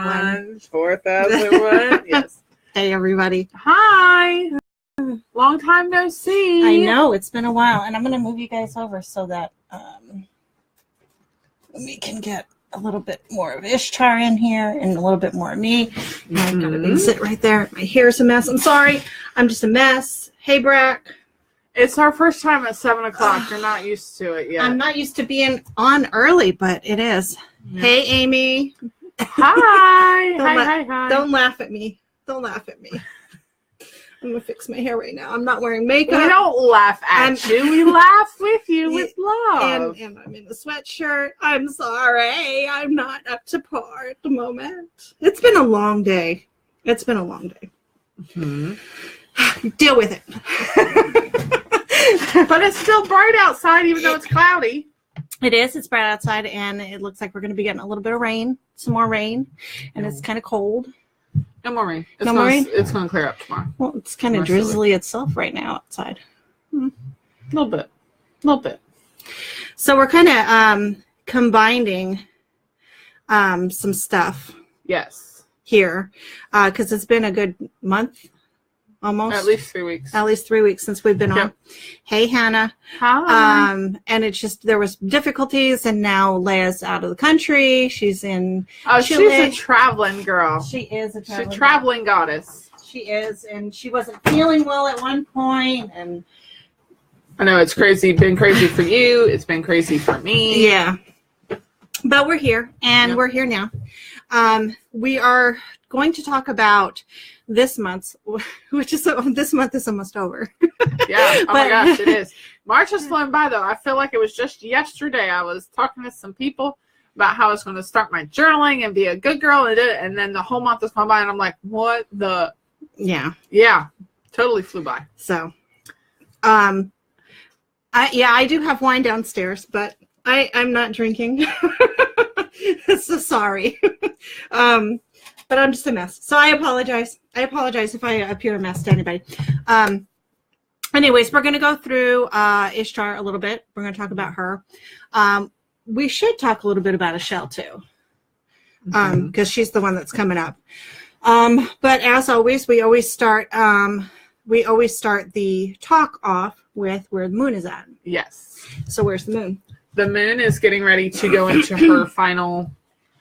4001. 4001. Yes. Hey, everybody. Hi. Long time no see. I know. It's been a while. And I'm going to move you guys over so that we can get a little bit more of Ishtar in here and a little bit more of me. I've got to sit right there. My hair's a mess. I'm sorry. I'm just a mess. Hey, Brack. It's our first time at 7 o'clock. You're not used to it yet. I'm not used to being on early, but it is. Yeah. Hey, Amy. Hi. Hi. Don't laugh at me. Don't laugh at me. I'm going to fix my hair right now. I'm not wearing makeup. We don't laugh at you. We laugh with you with love. And I'm in a sweatshirt. I'm sorry. I'm not up to par at the moment. It's been a long day. Mm-hmm. Deal with it. But it's still bright outside, even though it's cloudy. It is. It's bright outside, and it looks like we're going to be getting a little bit of rain, some more rain, and it's kind of cold. No more rain. No more rain? It's going to clear up tomorrow. Well, it's kind of drizzly itself right now outside. A little bit. So we're kind of combining some stuff. Yes. Here, because it's been a good month. Almost. At least 3 weeks. At least 3 weeks since we've been on. Hey, Hannah. Hi. And it's just, there was difficulties, and now Leia's out of the country. She's in Chile. She's a traveling girl. She is a traveling She's a traveling goddess. She is, and she wasn't feeling well at one point, and I know it's crazy. Been crazy for you. It's been crazy for me. Yeah. But we're here, and we're here now. We are going to talk about this month, which is this month is almost over. Yeah. Oh my gosh, it is. March has flown by though. I feel like it was just yesterday. I was talking to some people about how I was going to start my journaling and be a good girl and did it, and then the whole month has gone by, and I'm like, what the? Yeah. Totally flew by. So, I do have wine downstairs, but I'm not drinking. So sorry. But I'm just a mess. So I apologize. If I appear a mess to anybody. Anyways, we're going to go through Ishtar a little bit. We're going to talk about her. We should talk a little bit about Ashel too, because she's the one that's coming up. But as always, we always start the talk off with where the moon is at. Yes. So where's the moon? The moon is getting ready to go into her final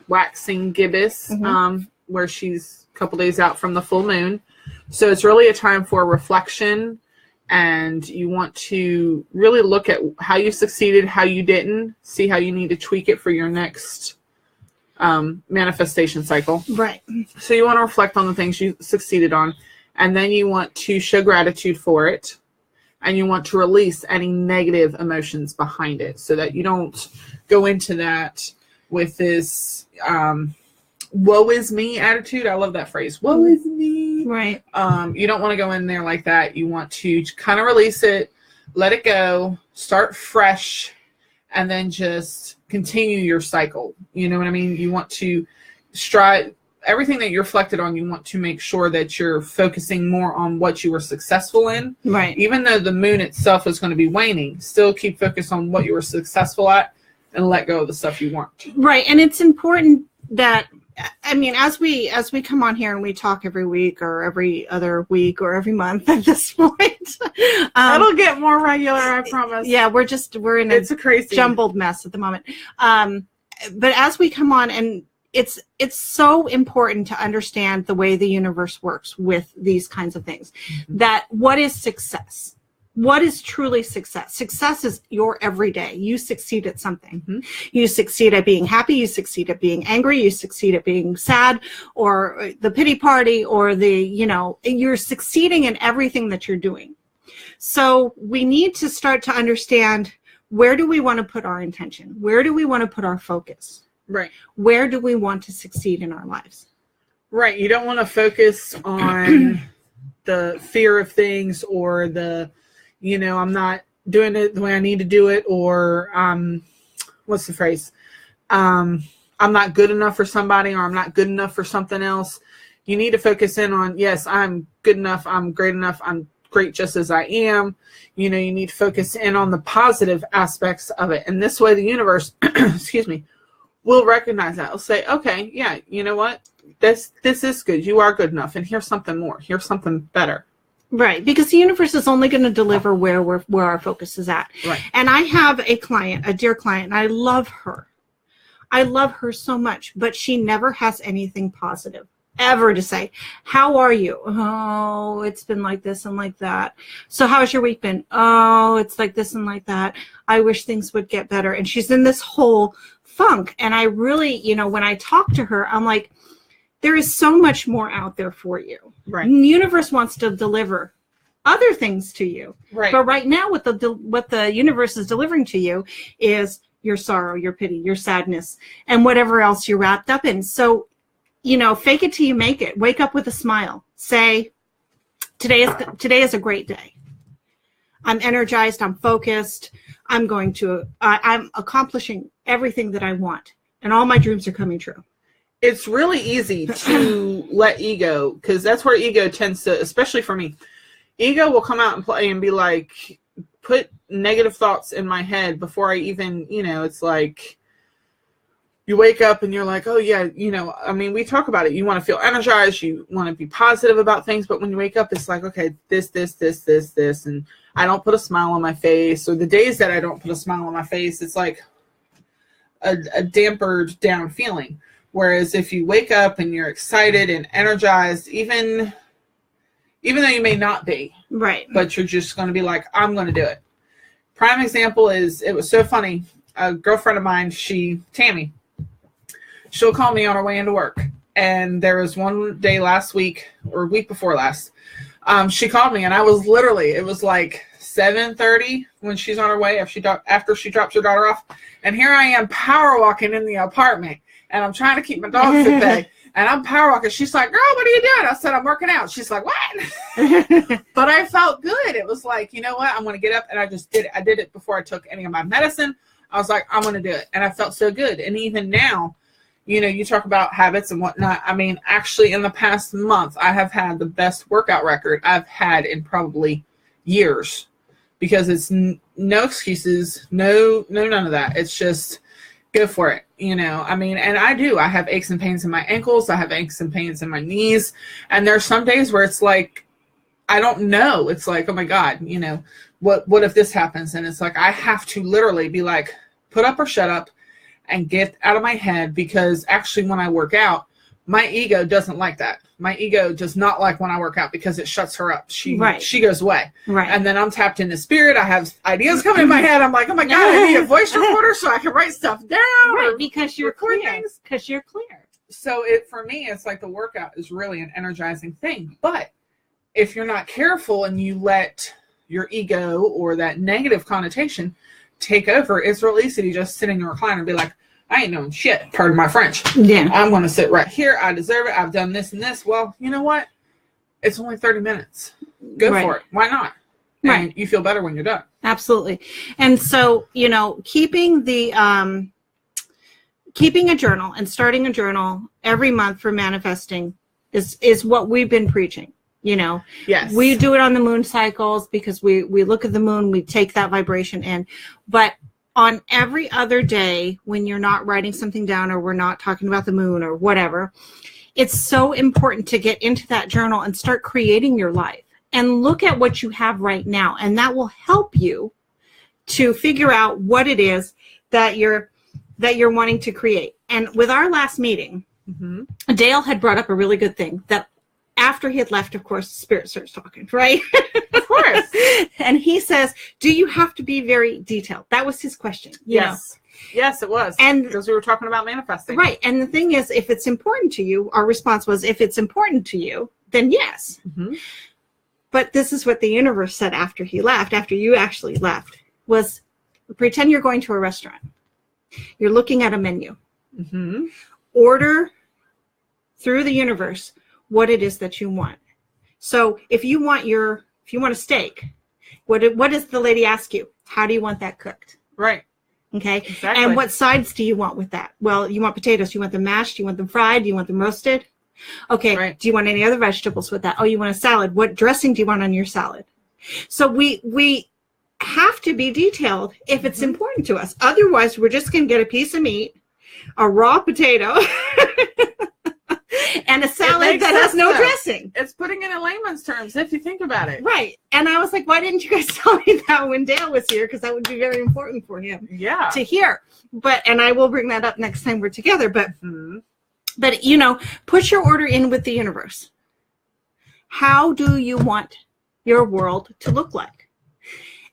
waxing gibbous. Where she's a couple days out from the full moon. So it's really a time for reflection, and you want to really look at how you succeeded, how you didn't, see how you need to tweak it for your next manifestation cycle. Right. So you want to reflect on the things you succeeded on, and then you want to show gratitude for it, and you want to release any negative emotions behind it so that you don't go into that with this woe is me attitude. I love that phrase. Woe is me. Right. You don't want to go in there like that. You want to kind of release it, let it go, start fresh, and then just continue your cycle. You know what I mean? You want to strive everything that you reflected on. You want to make sure that you're focusing more on what you were successful in. Right. Even though the moon itself is going to be waning, still keep focused on what you were successful at and let go of the stuff you weren't. Right. And it's important that, I mean, as we come on here and we talk every week or every other week or every month at this point, it'll get more regular, I promise. Yeah, we're in it's a crazy jumbled mess at the moment. But as we come on, and it's so important to understand the way the universe works with these kinds of things. That what is success? What is truly success? Success is your everyday. You succeed at something. You succeed at being happy. You succeed at being angry. You succeed at being sad, or the pity party, or you're succeeding in everything that you're doing. So we need to start to understand, where do we want to put our intention? Where do we want to put our focus? Right. Where do we want to succeed in our lives? Right. You don't want to focus on the fear of things, or the I'm not doing it the way I need to do it, or what's the phrase? I'm not good enough for somebody, or I'm not good enough for something else. You need to focus in on, yes, I'm good enough, I'm great enough, I'm great just as I am. You need to focus in on the positive aspects of it. And this way the universe, excuse me, will recognize that. It'll say, okay, yeah, you know what? This is good. You are good enough. And here's something more. Here's something better. Right. Because the universe is only going to deliver where our focus is at. Right. And I have a client, a dear client, and I love her. I love her so much, but she never has anything positive ever to say. How are you? Oh, it's been like this and like that. So how's your week been? Oh, it's like this and like that. I wish things would get better. And she's in this whole funk. And I really, when I talk to her, I'm like, there is so much more out there for you. Right. The universe wants to deliver other things to you. Right. But right now, what the universe is delivering to you is your sorrow, your pity, your sadness, and whatever else you're wrapped up in. So, fake it till you make it. Wake up with a smile. Say, today is a great day. I'm energized. I'm focused. I'm accomplishing everything that I want, and all my dreams are coming true. It's really easy to let ego, because that's where ego tends to, especially for me, ego will come out and play and be like, put negative thoughts in my head before I even, it's like you wake up and you're like, oh yeah, we talk about it. You want to feel energized. You want to be positive about things. But when you wake up, it's like, okay, this. And I don't put a smile on my face, or the days that I don't put a smile on my face, it's like a dampered down feeling. Whereas if you wake up and you're excited and energized, even though you may not be, right, but you're just going to be like, I'm going to do it. Prime example is, it was so funny. A girlfriend of mine, Tammy, she'll call me on her way into work. And there was one day last week, or week before last, she called me, and I was literally, it was like 7:30 when she's on her way after she drops her daughter off. And here I am power walking in the apartment. And I'm trying to keep my dogs at bay. And I'm power walking. She's like, girl, what are you doing? I said, I'm working out. She's like, what? But I felt good. It was like, you know what? I'm going to get up. And I just did it. I did it before I took any of my medicine. I was like, I'm going to do it. And I felt so good. And even now, you talk about habits and whatnot. I mean, actually, in the past month, I have had the best workout record I've had in probably years. Because it's no excuses. No, none of that. It's just go for it. And I have aches and pains in my ankles. I have aches and pains in my knees. And there's some days where it's like, I don't know. It's like, oh my God, what if this happens? And it's like, I have to literally be like, put up or shut up and get out of my head. Because actually when I work out, my ego doesn't like that. My ego does not like when I work out, because it shuts her up. She goes away. Right. And then I'm tapped into spirit. I have ideas coming in my head. I'm like, oh my God, I need a voice recorder so I can write stuff down. Right, because you're clear. Because you're clear. So for me, it's like the workout is really an energizing thing. But if you're not careful and you let your ego or that negative connotation take over, it's real easy to just sit in your recliner and be like, I ain't doing shit. Pardon my French. Yeah. I'm going to sit right here. I deserve it. I've done this and this. Well, you know what? It's only 30 minutes. Go for it. Why not? And you feel better when you're done. Absolutely. And so, keeping a journal and starting a journal every month for manifesting is what we've been preaching. Yes. We do it on the moon cycles because we look at the moon, we take that vibration in. But on every other day when you're not writing something down, or we're not talking about the moon or whatever, it's so important to get into that journal and start creating your life and look at what you have right now. And that will help you to figure out what it is that you're wanting to create. And with our last meeting, Dale had brought up a really good thing that after he had left, of course, Spirit starts talking, right? Of course. And he says, do you have to be very detailed? That was his question. Yes. Yes, it was. And because we were talking about manifesting. Right. And the thing is, if it's important to you, our response was, if it's important to you, then yes. But this is what the universe said after he left, after you actually left, was pretend you're going to a restaurant. You're looking at a menu. Order through the universe what it is that you want. So if you want a steak, what does the lady ask you? How do you want that cooked? Right. Okay. Exactly. And what sides do you want with that? Well, you want potatoes. Do you want them mashed? Do you want them fried? Do you want them roasted? Okay. Right. Do you want any other vegetables with that? Oh, you want a salad. What dressing do you want on your salad? So we have to be detailed if it's important to us. Otherwise, we're just going to get a piece of meat, a raw potato and a salad that has no dressing. It's putting it in layman's terms if you think about it. Right. And I was like, why didn't you guys tell me that when Dale was here? Because that would be very important for him to hear. And I will bring that up next time we're together. But, but you know, put your order in with the universe. How do you want your world to look like?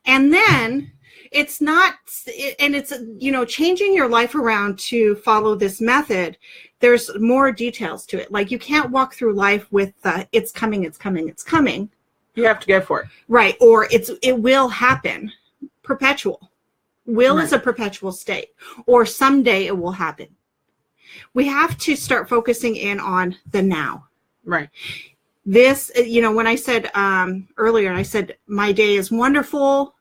And then it's not, and it's, you know, changing your life around to follow this method. There's more details to it. Like, you can't walk through life with it's coming, it's coming, it's coming. You have to go for it. Right. Or it will happen. Perpetual. Will is a perpetual state. Or someday it will happen. We have to start focusing in on the now. Right. This, you know, when I said earlier, I said, my day is wonderful.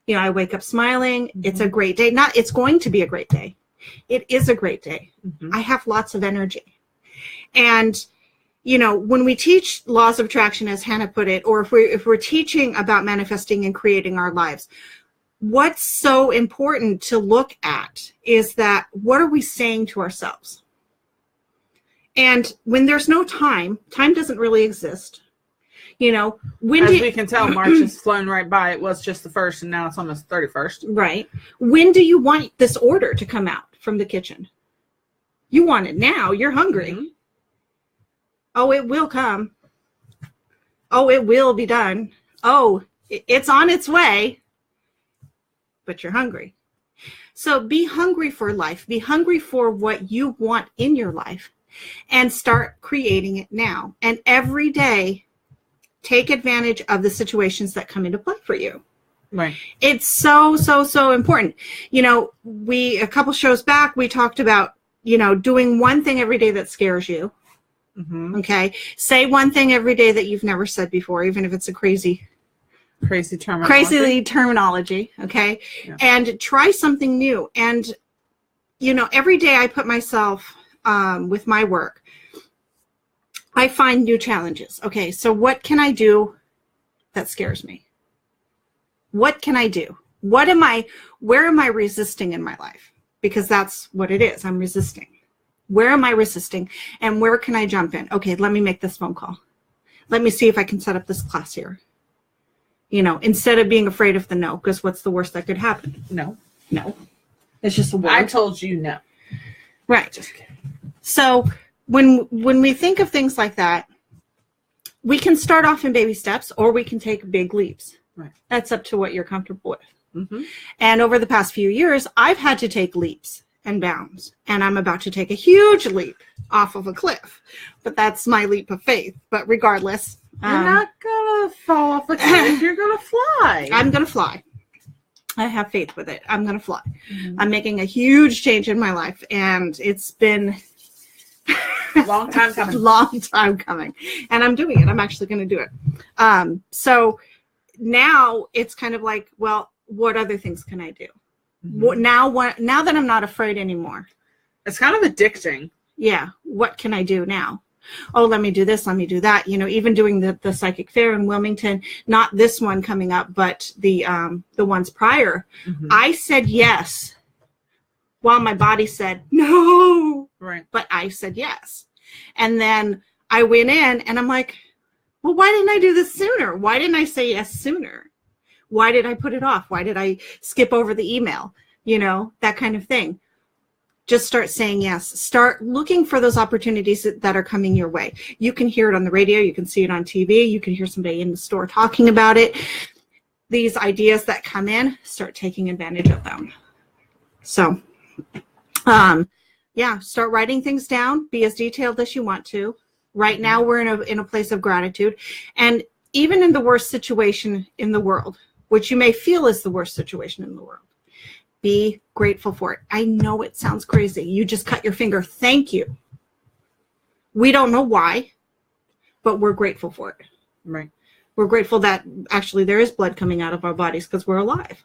You know, I wake up smiling. It's a great day. It's going to be a great day. It is a great day. I have lots of energy. And, you know, when we teach laws of attraction, as Hannah put it, or if we're teaching about manifesting and creating our lives, what's so important to look at is that, what are we saying to ourselves? And when there's no time doesn't really exist. You know, as we can tell, March has flown right by. It was just the 1st, and now it's almost 31st. Right. When do you want this order to come out from the kitchen? You want it now. You're hungry. Oh, it will come. Oh, it will be done. Oh, it's on its way. But you're hungry. So be hungry for life. Be hungry for what you want in your life, and start creating it now. And every day, take advantage of the situations that come into play for you. Right. It's so, so, so important. You know, a couple shows back, we talked about, you know, doing one thing every day that scares you. Okay. Say one thing every day that you've never said before, even if it's a crazy terminology. Okay. Yeah. And try something new. And, you know, every day I put myself with my work, I find new challenges. Okay, so what can I do that scares me? What can I do? Where am I resisting in my life? Because that's what it is. I'm resisting. Where am I resisting? And where can I jump in? Okay, let me make this phone call. Let me see if I can set up this class here. You know, instead of being afraid of the no, because what's the worst that could happen? No. It's just a word. I told you no. Right. Just kidding. So when we think of things like that, we can start off in baby steps, or we can take big leaps. Right. That's up to what you're comfortable with. And over the past few years, I've had to take leaps and bounds, and I'm about to take a huge leap off of a cliff. But that's my leap of faith. But regardless, you're not gonna fall off a cliff. You're gonna fly. I'm gonna fly. I have faith with it. I'm gonna fly. I'm making a huge change in my life, and it's been long time coming. And I'm doing it. I'm actually going to do it. So now it's kind of like, well, what other things can I do? Now that I'm not afraid anymore. It's kind of addicting. Yeah. What can I do now? Oh, let me do this. Let me do that. You know, even doing the psychic fair in Wilmington, not this one coming up, but the ones prior, I said yes, while my body said no. Right. But I said yes. And then I went in, and I'm like, well, why didn't I do this sooner? Why didn't I say yes sooner? Why did I put it off? Why did I skip over the email? You know, that kind of thing. Just start saying yes. Start looking for those opportunities that are coming your way. You can hear it on the radio. You can see it on TV. You can hear somebody in the store talking about it. These ideas that come in, start taking advantage of them. So, yeah, start writing things down. Be as detailed as you want to. Right now, we're in a place of gratitude. And even in the worst situation in the world, which you may feel is the worst situation in the world, be grateful for it. I know it sounds crazy. You just cut your finger. Thank you. We don't know why, but we're grateful for it. Right. We're grateful that actually there is blood coming out of our bodies because we're alive.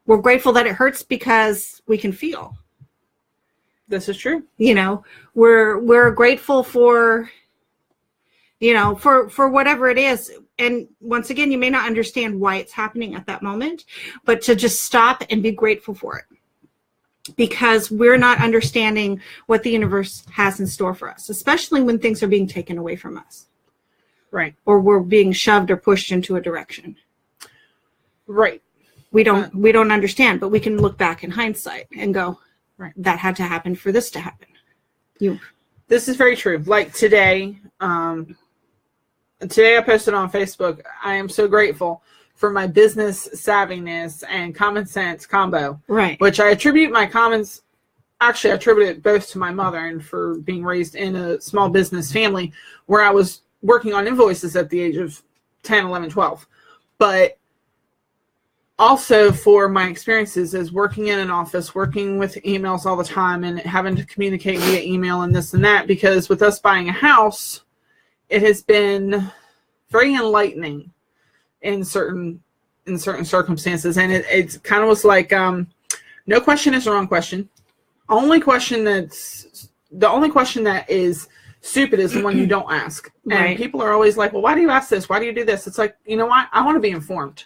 We're grateful that it hurts because we can feel. This is true. You know, we're grateful for, you know, for whatever it is. And once again, you may not understand why it's happening at that moment, but to just stop and be grateful for it. because we're not understanding what the universe has in store for us, especially when things are being taken away from us. Right. Or we're being shoved or pushed into a direction. Right. We don't understand, but we can look back in hindsight and go, right, that had to happen for this to happen. This is very true. Like today I posted on Facebook, I am so grateful for my business savviness and common sense combo. Right. Which I attribute I attribute it both to my mother and for being raised in a small business family where I was working on invoices at the age of 10, 11, 12. But also for my experiences as working in an office, working with emails all the time and having to communicate via email and this and that, because with us buying a house, it has been very enlightening in certain circumstances. And it kind of was like, no question is the wrong question. The only question that is stupid is the one you don't ask. Right. And people are always like, well, why do you ask this? Why do you do this? It's like, you know what? I want to be informed.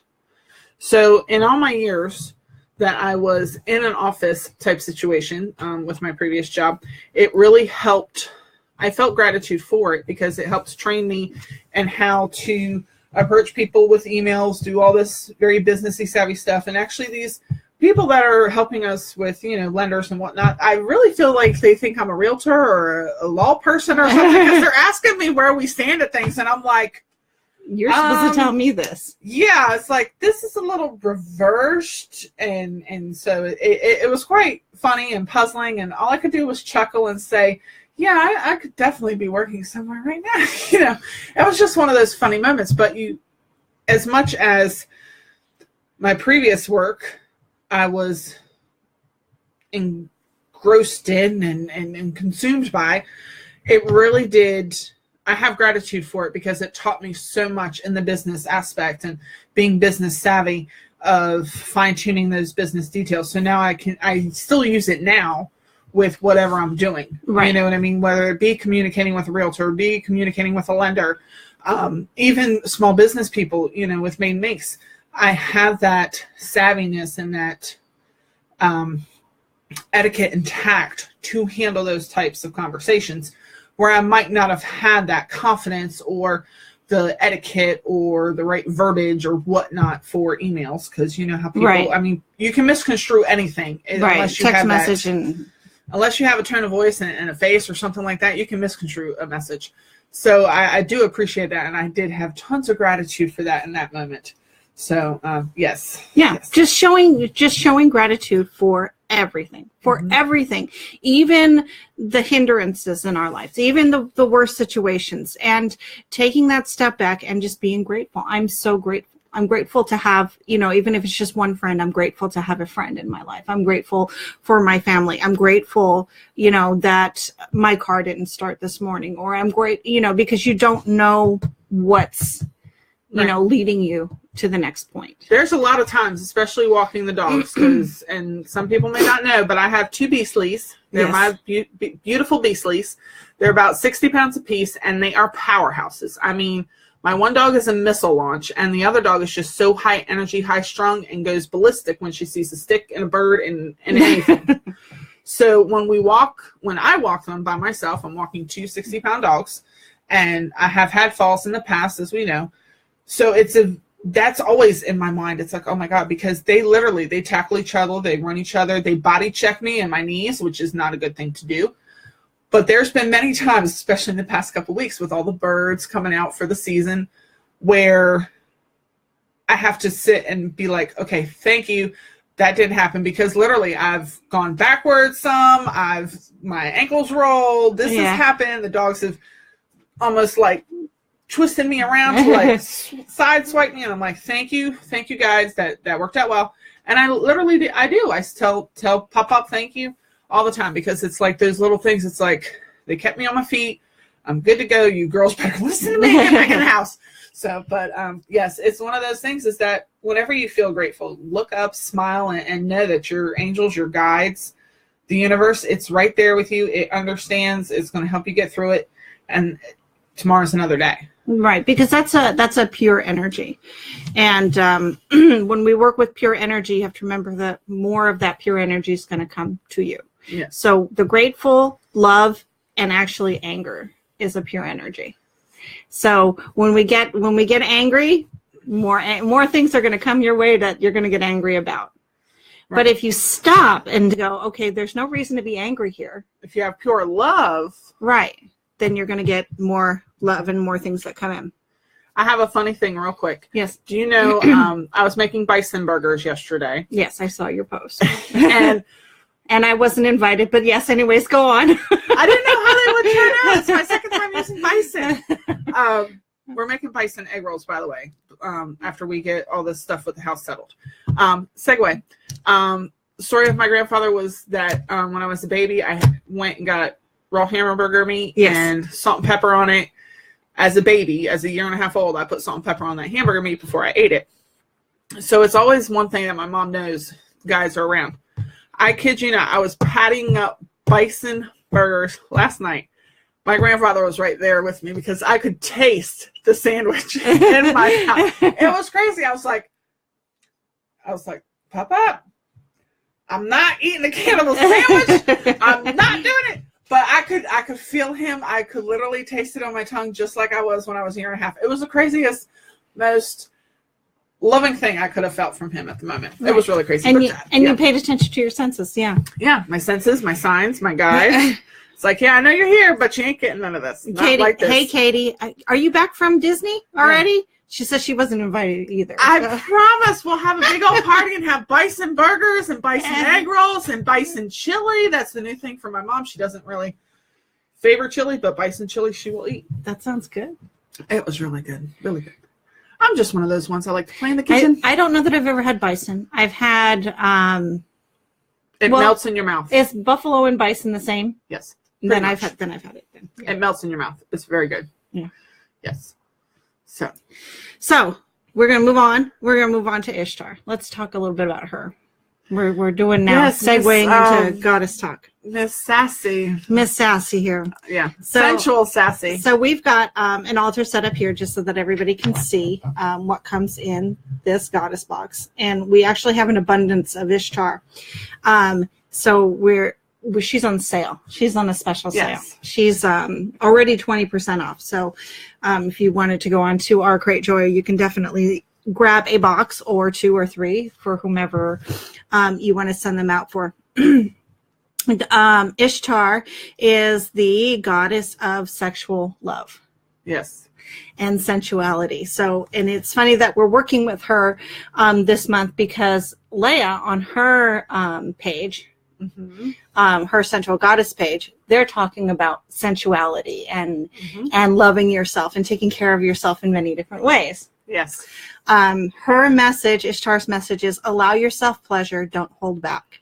So in all my years that I was in an office type situation with my previous job, it really helped. I felt gratitude for it because it helped train me in how to approach people with emails, do all this very businessy savvy stuff. And actually these people that are helping us with, lenders and whatnot, I really feel like they think I'm a realtor or a law person or something because they're asking me where we stand at things. And I'm like, you're supposed to tell me this. Yeah, it's like this is a little reversed, and so it was quite funny and puzzling, and all I could do was chuckle and say, yeah, I could definitely be working somewhere right now. It was just one of those funny moments. But as much as my previous work, I was engrossed in and consumed by, it really did. I have gratitude for it because it taught me so much in the business aspect and being business savvy of fine-tuning those business details. So now I still use it now with whatever I'm doing. Right. You know what I mean? Whether it be communicating with a realtor, be communicating with a lender, even small business people, with Maiden Minx, I have that savviness and that etiquette and tact to handle those types of conversations, where I might not have had that confidence or the etiquette or the right verbiage or whatnot for emails. Because you know how people, right. I mean, you can misconstrue anything. Right. Unless you Text have message unless you have a tone of voice and a face or something like that, you can misconstrue a message. So I do appreciate that. And I did have tons of gratitude for that in that moment. So, yes. Yeah. Yes. Just showing gratitude for everything, everything, even the hindrances in our lives, even the worst situations, and taking that step back and just being grateful. I'm so grateful. I'm grateful to have, even if it's just one friend, I'm grateful to have a friend in my life. I'm grateful for my family. I'm grateful, that my car didn't start this morning, or I'm because you don't know what's, leading you to the next point. There's a lot of times, especially walking the dogs, and some people may not know, but I have 2 Beastlies. They're my beautiful Beastlies. They're about 60 pounds apiece, and they are powerhouses. I mean, my one dog is a missile launch, and the other dog is just so high energy, high strung, and goes ballistic when she sees a stick and a bird and anything. So when I walk them by myself, I'm walking 2 60-pound dogs, and I have had falls in the past, as we know. So that's always in my mind. It's like, oh my God, because they tackle each other, they run each other, they body check me in my knees, which is not a good thing to do. But there's been many times, especially in the past couple of weeks with all the birds coming out for the season, where I have to sit and be like, okay, thank you. That didn't happen, because literally I've gone backwards some, my ankles rolled, this has happened. The dogs have almost like twisted me around to like side swipe me, and I'm like, thank you guys, that worked out well. And I literally I tell Pop thank you all the time, because it's like those little things. It's like they kept me on my feet. I'm good to go. You girls better listen to me and get back in the house. So, but yes, it's one of those things, is that whenever you feel grateful, look up, smile, and know that your angels, your guides, the universe, it's right there with you. It understands. It's going to help you get through it. And tomorrow's another day. Right, because that's a pure energy. And when we work with pure energy, you have to remember that more of that pure energy is going to come to you. Yeah. So the grateful, love, and actually anger is a pure energy. So when we get angry, more things are going to come your way that you're going to get angry about. Right. But if you stop and go, okay, there's no reason to be angry here. If you have pure love, right, then you're going to get more love and more things that come in. I have a funny thing real quick. Yes. Do you know, I was making bison burgers yesterday. Yes, I saw your post. and I wasn't invited, but yes, anyways, go on. I didn't know how they would turn out. It's my second time using bison. We're making bison egg rolls, by the way, after we get all this stuff with the house settled. Segue. Story of my grandfather was that when I was a baby, I went and got raw hamburger meat and salt and pepper on it. As a baby, as a 1.5 years old, I put salt and pepper on that hamburger meat before I ate it. So it's always one thing that my mom knows guys are around. I kid you not, I was patting up bison burgers last night. My grandfather was right there with me because I could taste the sandwich in my mouth. It was crazy. I was like, Papa, I'm not eating a cannibal sandwich. I'm not doing it. But I could feel him. I could literally taste it on my tongue just like I was when I was 1.5 years. It was the craziest, most loving thing I could have felt from him at the moment. Right. It was really crazy. And you paid attention to your senses, yeah. Yeah, my senses, my signs, my guides. It's like, yeah, I know you're here, but you ain't getting none of this. Katie, not like this. Hey, Katie, are you back from Disney already? Yeah. She says she wasn't invited either. I promise we'll have a big old party and have bison burgers and bison egg rolls and bison chili. That's the new thing for my mom. She doesn't really favor chili, but bison chili she will eat. That sounds good. It was really good. Really good. I'm just one of those ones I like to play in the kitchen. I don't know that I've ever had bison. I've had... it melts in your mouth. Is buffalo and bison the same? Yes. Then I've had it. Then. Yeah. It melts in your mouth. It's very good. Yeah. Yes. So we're gonna move on. We're gonna move on to Ishtar. Let's talk a little bit about her. We're doing now segueing into goddess talk. Miss Sassy here. Yeah. Sensual Sassy. So we've got an altar set up here just so that everybody can see what comes in this goddess box, and we actually have an abundance of Ishtar. So she's on sale. She's on a special sale. Yes. She's already 20% off. So if you wanted to go on to our Create Joy, you can definitely grab a box or 2 or 3 for whomever you want to send them out for. Ishtar is the goddess of sexual love. Yes. And sensuality. So, and it's funny that we're working with her this month because Leah on her page, her sensual goddess page, they're talking about sensuality and loving yourself and taking care of yourself in many different ways. Yes. Her message, Ishtar's message, is allow yourself pleasure, don't hold back.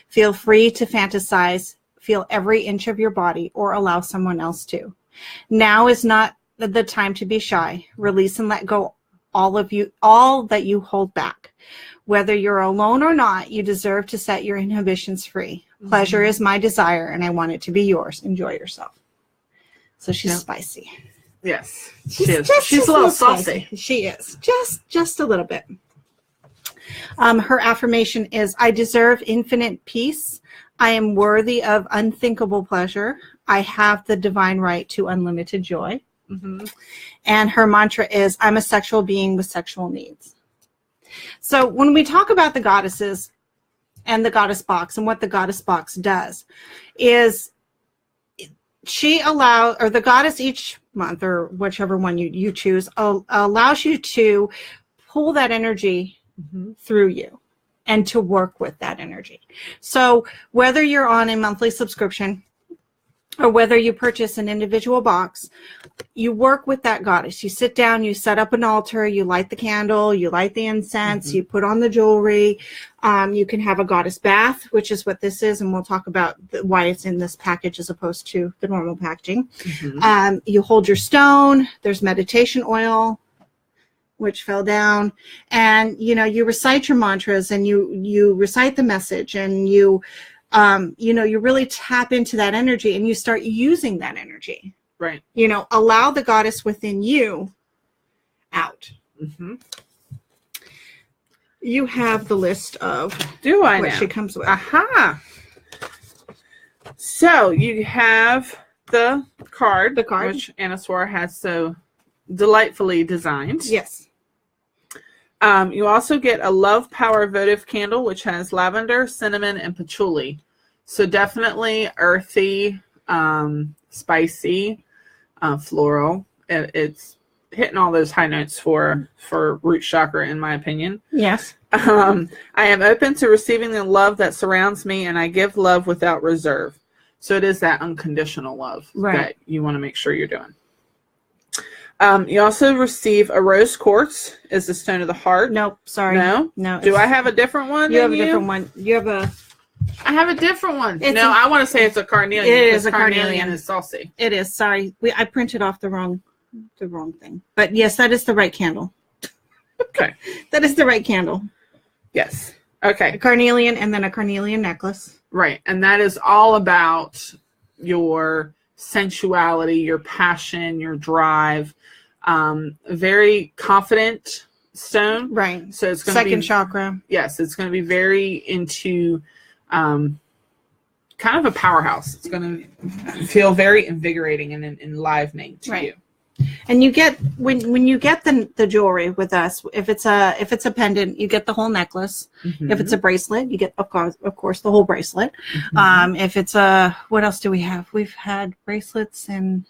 Feel free to fantasize, feel every inch of your body, or allow someone else to. Now is not the time to be shy. Release and let go all that you hold back. Whether you're alone or not, you deserve to set your inhibitions free. Pleasure is my desire, and I want it to be yours. Enjoy yourself. So she's spicy. Yes, she is. She's a little saucy. She is. Just a little bit. Her affirmation is, I deserve infinite peace. I am worthy of unthinkable pleasure. I have the divine right to unlimited joy. And her mantra is, I'm a sexual being with sexual needs. So when we talk about the goddesses and the goddess box and what the goddess box does is the goddess each month, or whichever one you choose, allows you to pull that energy through you and to work with that energy. So whether you're on a monthly subscription or whether you purchase an individual box, you work with that goddess. You sit down, you set up an altar, you light the candle, you light the incense, you put on the jewelry. You can have a goddess bath, which is what this is, and we'll talk about why it's in this package as opposed to the normal packaging. You hold your stone. There's meditation oil, which fell down, and you recite your mantras, and you recite the message, and you really tap into that energy, and you start using that energy. Right. You know, allow the goddess within you out. Mm-hmm. You have the list of what she comes with. Aha. So you have the card, which Anaswara has so delightfully designed. Yes. You also get a Love Power votive candle, which has lavender, cinnamon, and patchouli. So definitely earthy, spicy, floral. It's hitting all those high notes for root chakra, in my opinion. Yes. I am open to receiving the love that surrounds me, and I give love without reserve. So it is that unconditional love that you want to make sure you're doing. You also receive a rose quartz, is the stone of the heart. Nope, sorry. No? Do I have a different one? You have a different one. You have a... I have a different one. I want to say it's a carnelian. It is a carnelian. Is saucy. It is, sorry. I printed off the wrong thing. But yes, that is the right candle. Okay. That is the right candle. Yes. Okay. A carnelian and then a carnelian necklace. Right. And that is all about your sensuality, your passion, your drive. Very confident stone. Right. So it's going to be second chakra. Yes, it's going to be very into kind of a powerhouse. It's going to feel very invigorating and enlivening to you. And you get when you get the jewelry with us, if it's a pendant, you get the whole necklace. Mm-hmm. If it's a bracelet, you get of course the whole bracelet. Mm-hmm. If it's what else do we have? We've had bracelets and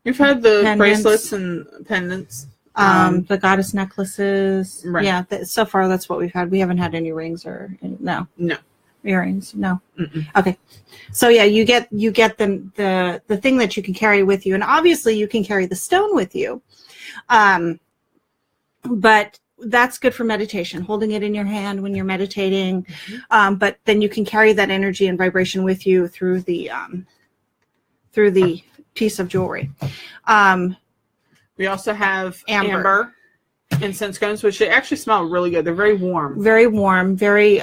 we've had the pendants. Bracelets and pendants. The goddess necklaces. Right. Yeah, so far that's what we've had. We haven't had any rings or no. Earrings. No. Mm-mm. Okay. So yeah, you get the thing that you can carry with you, and obviously you can carry the stone with you. But that's good for meditation, holding it in your hand when you're meditating. Mm-hmm. But then you can carry that energy and vibration with you through the piece of jewelry. We also have amber incense cones, which they actually smell really good. They're very warm. Very warm, very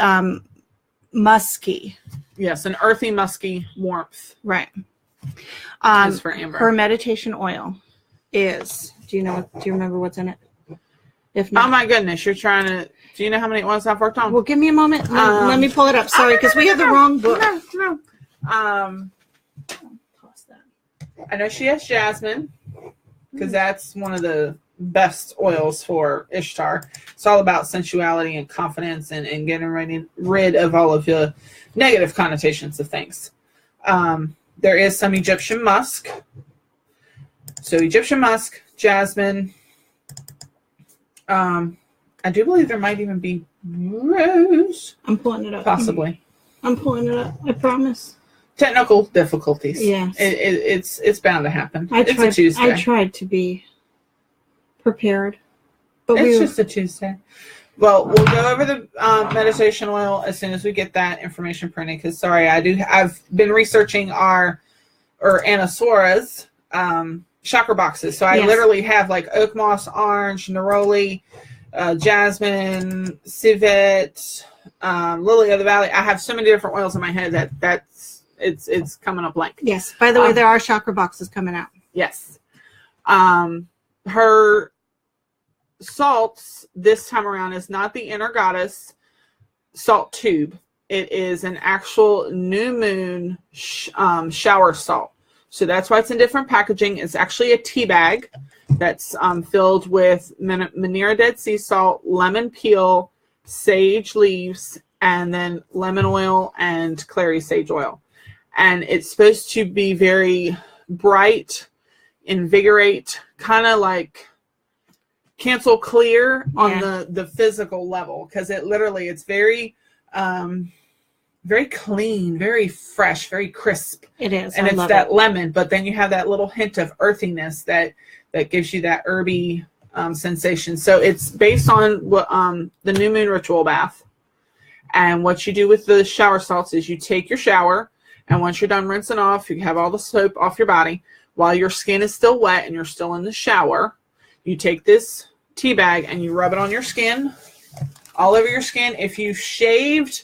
musky. Yes, an earthy, musky warmth. Right. Is for amber. Her meditation oil is, do you remember what's in it? If not, oh my goodness, you're trying to, do you know how many oils I've worked on? Well, give me a moment. Let me pull it up. Sorry, because we have the wrong book. No. I know she has jasmine, because that's one of the best oils for Ishtar. It's all about sensuality and confidence and getting rid of all of the negative connotations of things. There is some Egyptian musk. So Egyptian musk, jasmine. I do believe there might even be rose. I'm pulling it up. Possibly. I'm pulling it up. I promise. Technical difficulties. Yes. It's bound to happen. It's a Tuesday. I tried to be prepared, but it's just a Tuesday. Well, we'll go over the meditation oil as soon as we get that information printed. Because I've been researching Anaswara's chakra boxes. So I literally have like oak moss, orange, neroli, jasmine, civet, lily of the valley. I have so many different oils in my head it's coming up blank. Yes. By the way, there are chakra boxes coming out. Yes. Her salts this time around is not the inner goddess salt tube. It is an actual new moon shower salt. So that's why it's in different packaging. It's actually a tea bag that's filled with Madeira Dead Sea salt, lemon peel, sage leaves, and then lemon oil and clary sage oil. And it's supposed to be very bright, invigorate, kind of like cancel clear on the physical level, because it's very very clean, very fresh, very crisp. It is. And it's that lemon, but then you have that little hint of earthiness that gives you that herby sensation. So it's based on the new moon ritual bath. And what you do with the shower salts is you take your shower, and once you're done rinsing off, you have all the soap off your body. While your skin is still wet and you're still in the shower, you take this tea bag and you rub it on your skin, all over your skin. If you shaved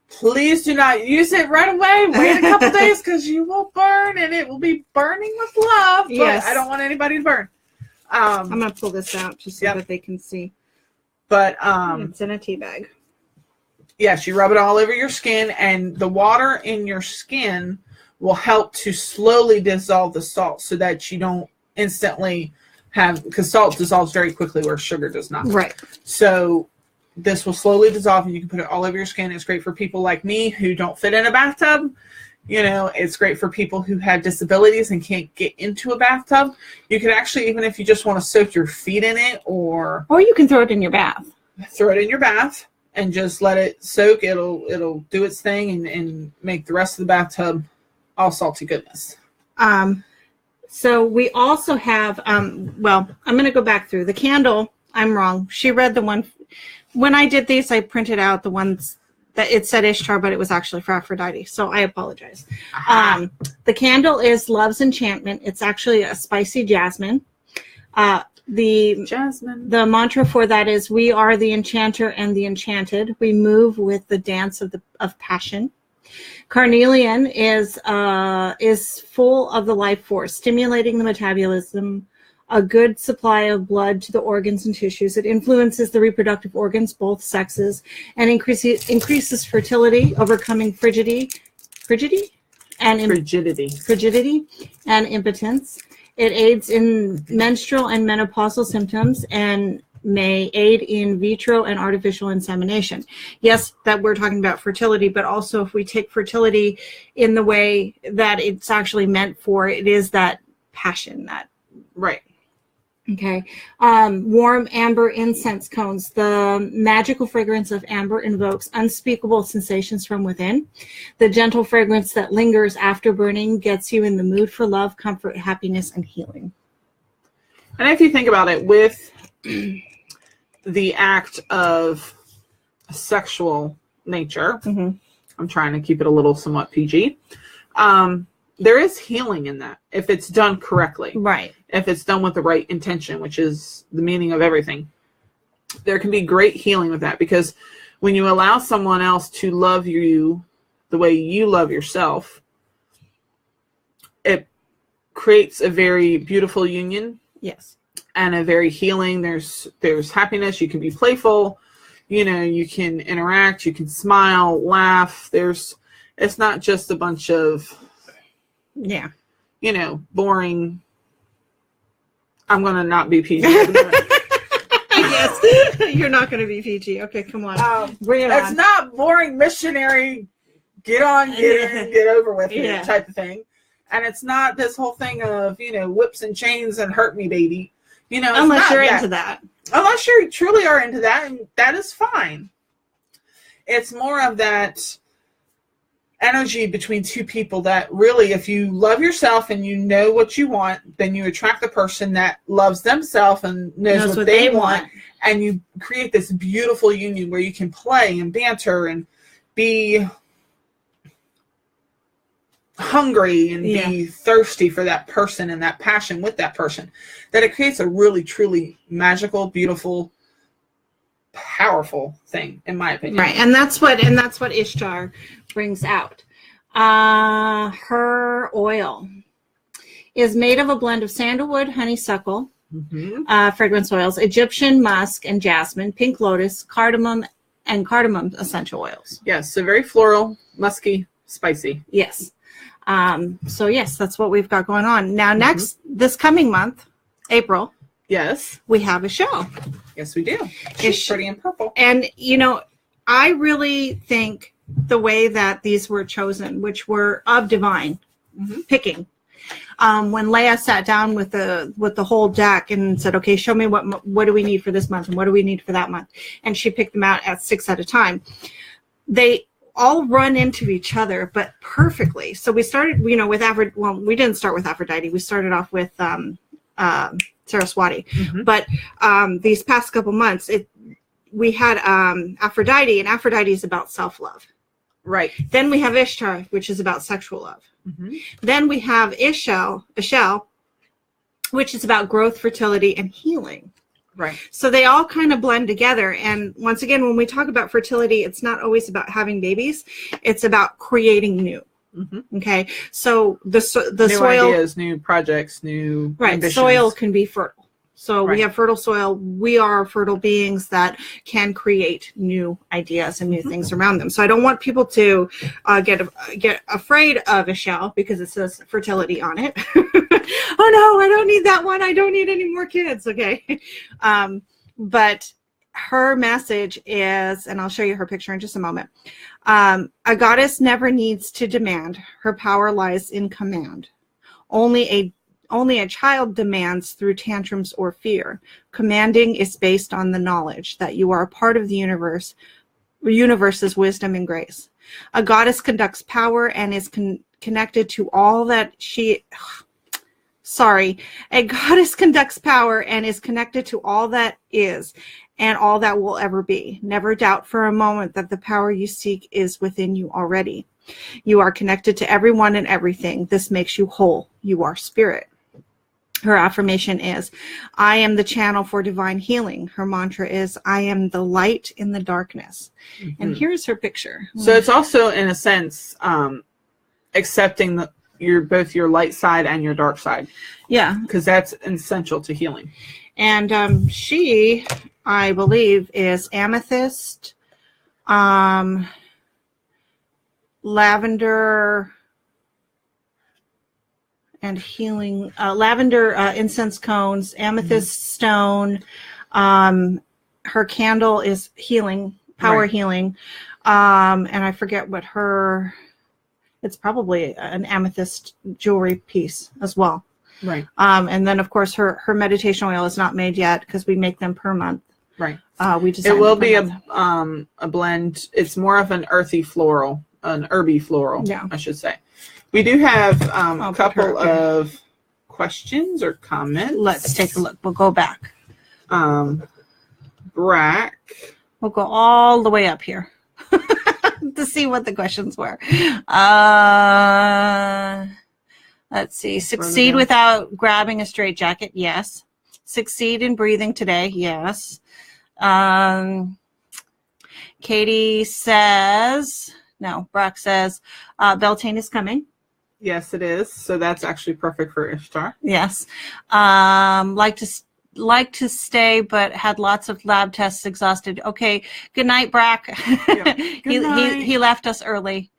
please do not use it right away. Wait a couple days because you will burn, and it will be burning with love. But Yes. I don't want anybody to burn. I'm going to pull this out just so that they can see. But it's in a tea bag. Yes, you rub it all over your skin, and the water in your skin will help to slowly dissolve the salt so that you don't instantly have, because salt dissolves very quickly where sugar does not. Right. So this will slowly dissolve, and you can put it all over your skin. It's great for people like me who don't fit in a bathtub. You know, it's great for people who have disabilities and can't get into a bathtub. You can actually, even if you just want to soak your feet in it, or you can throw it in your bath. Throw it in your bath and just let it soak. It'll do its thing and make the rest of the bathtub all salty goodness. So we also have, well, I'm going to go back through the candle. I'm wrong. She read the one. When I did these, I printed out the ones that it said Ishtar, but it was actually for Aphrodite. So I apologize. The candle is Love's Enchantment. It's actually a spicy jasmine. The mantra for that is, we are the enchanter and the enchanted. We move with the dance of passion. Carnelian is full of the life force, stimulating the metabolism, a good supply of blood to the organs and tissues. It influences the reproductive organs, both sexes, and increases fertility, overcoming frigidity and impotence. It aids in menstrual and menopausal symptoms and may aid in vitro and artificial insemination. Yes, that we're talking about fertility, but also if we take fertility in the way that it's actually meant for, it is that passion, that right. Okay. Warm amber incense cones. The magical fragrance of amber invokes unspeakable sensations from within. The gentle fragrance that lingers after burning gets you in the mood for love, comfort, happiness, and healing. And if you think about it, with the act of sexual nature, I'm trying to keep it a little somewhat PG, there is healing in that if it's done correctly. Right. If it's done with the right intention, which is the meaning of everything. There can be great healing with that, because when you allow someone else to love you the way you love yourself, it creates a very beautiful union. Yes. And a very healing. There's happiness. You can be playful. You know, you can interact. You can smile, laugh. It's not just a bunch of, you know, boring. I'm going to not be PG. Yes, you're not going to be PG. Okay, come on. Bring it on. It's not boring missionary, get on, get in, get over with it type of thing. And it's not this whole thing of, you know, whips and chains and hurt me, baby. You know, unless you're into that. Unless you truly are into that, and that is fine. It's more of that energy between two people that really, if you love yourself and you know what you want, then you attract the person that loves themselves and knows what they want. And you create this beautiful union where you can play and banter and be hungry and be thirsty for that person and that passion with that person, that it creates a really, truly magical, beautiful, powerful thing, in my opinion. Right. And that's what Ishtar brings out. Her oil is made of a blend of sandalwood, honeysuckle, fragrance oils, Egyptian musk and jasmine, pink lotus, cardamom essential oils. Yes. So very floral, musky, spicy. Yes. So yes, that's what we've got going on. Now, this coming month, April. Yes. We have a show. Yes, we do. She's pretty in purple. And, you know, I really think the way that these were chosen, which were of divine picking, when Leah sat down with the whole deck and said, okay, show me what do we need for this month and what do we need for that month. And she picked them out at 6 at a time. They all run into each other, but perfectly. So we started, you know, with we didn't start with Aphrodite. We started off with Saraswati. But these past couple months, we had Aphrodite, and Aphrodite is about self-love. Right. Then we have Ishtar, which is about sexual love. Then we have Ishel, which is about growth, fertility, and healing. Right. So they all kind of blend together. And once again, when we talk about fertility, it's not always about having babies. It's about creating new. Mm-hmm. Okay. So the new soil, ideas, new projects, new ambitions. Soil can be fertile. So right. we have fertile soil. We are fertile beings that can create new ideas and new mm-hmm. things around them. So I don't want people to get afraid of a shell because it says fertility on it. Oh no, I don't need that one. I don't need any more kids. Okay. But her message is, and I'll show you her picture in just a moment. A goddess never needs to demand. Her power lies in command. Only a child demands through tantrums or fear. Commanding is based on the knowledge that you are a part of the universe's wisdom and grace. A goddess conducts power and is connected to all that a goddess conducts power and is connected to all that is and all that will ever be. Never doubt for a moment that the power you seek is within you already. You are connected to everyone and everything. This makes you whole. You are spirit. Her affirmation is, I am the channel for divine healing. Her mantra is, I am the light in the darkness. Mm-hmm. And here's her picture. So it's also, in a sense, accepting both your light side and your dark side. Yeah. Because that's essential to healing. And she, I believe, is amethyst, lavender, and healing, lavender incense cones, amethyst stone. Her candle is healing, power right. healing. And I forget what it's probably an amethyst jewelry piece as well. Right. And then of course her meditation oil is not made yet because we make them per month. Right. It will be a blend. It's more of an earthy floral, an herby floral, yeah. I should say. We do have a couple of questions or comments. Let's take a look. We'll go back. Brack. We'll go all the way up here to see what the questions were. Let's see. Succeed without grabbing a straitjacket. Yes. Succeed in breathing today. Yes. Katie says, no, Brack says, Beltane is coming. Yes, it is. So that's actually perfect for Ishtar. Yes. Like to stay, but had lots of lab tests, exhausted. Okay. Good night, Brack. Yep. Good night. He left us early.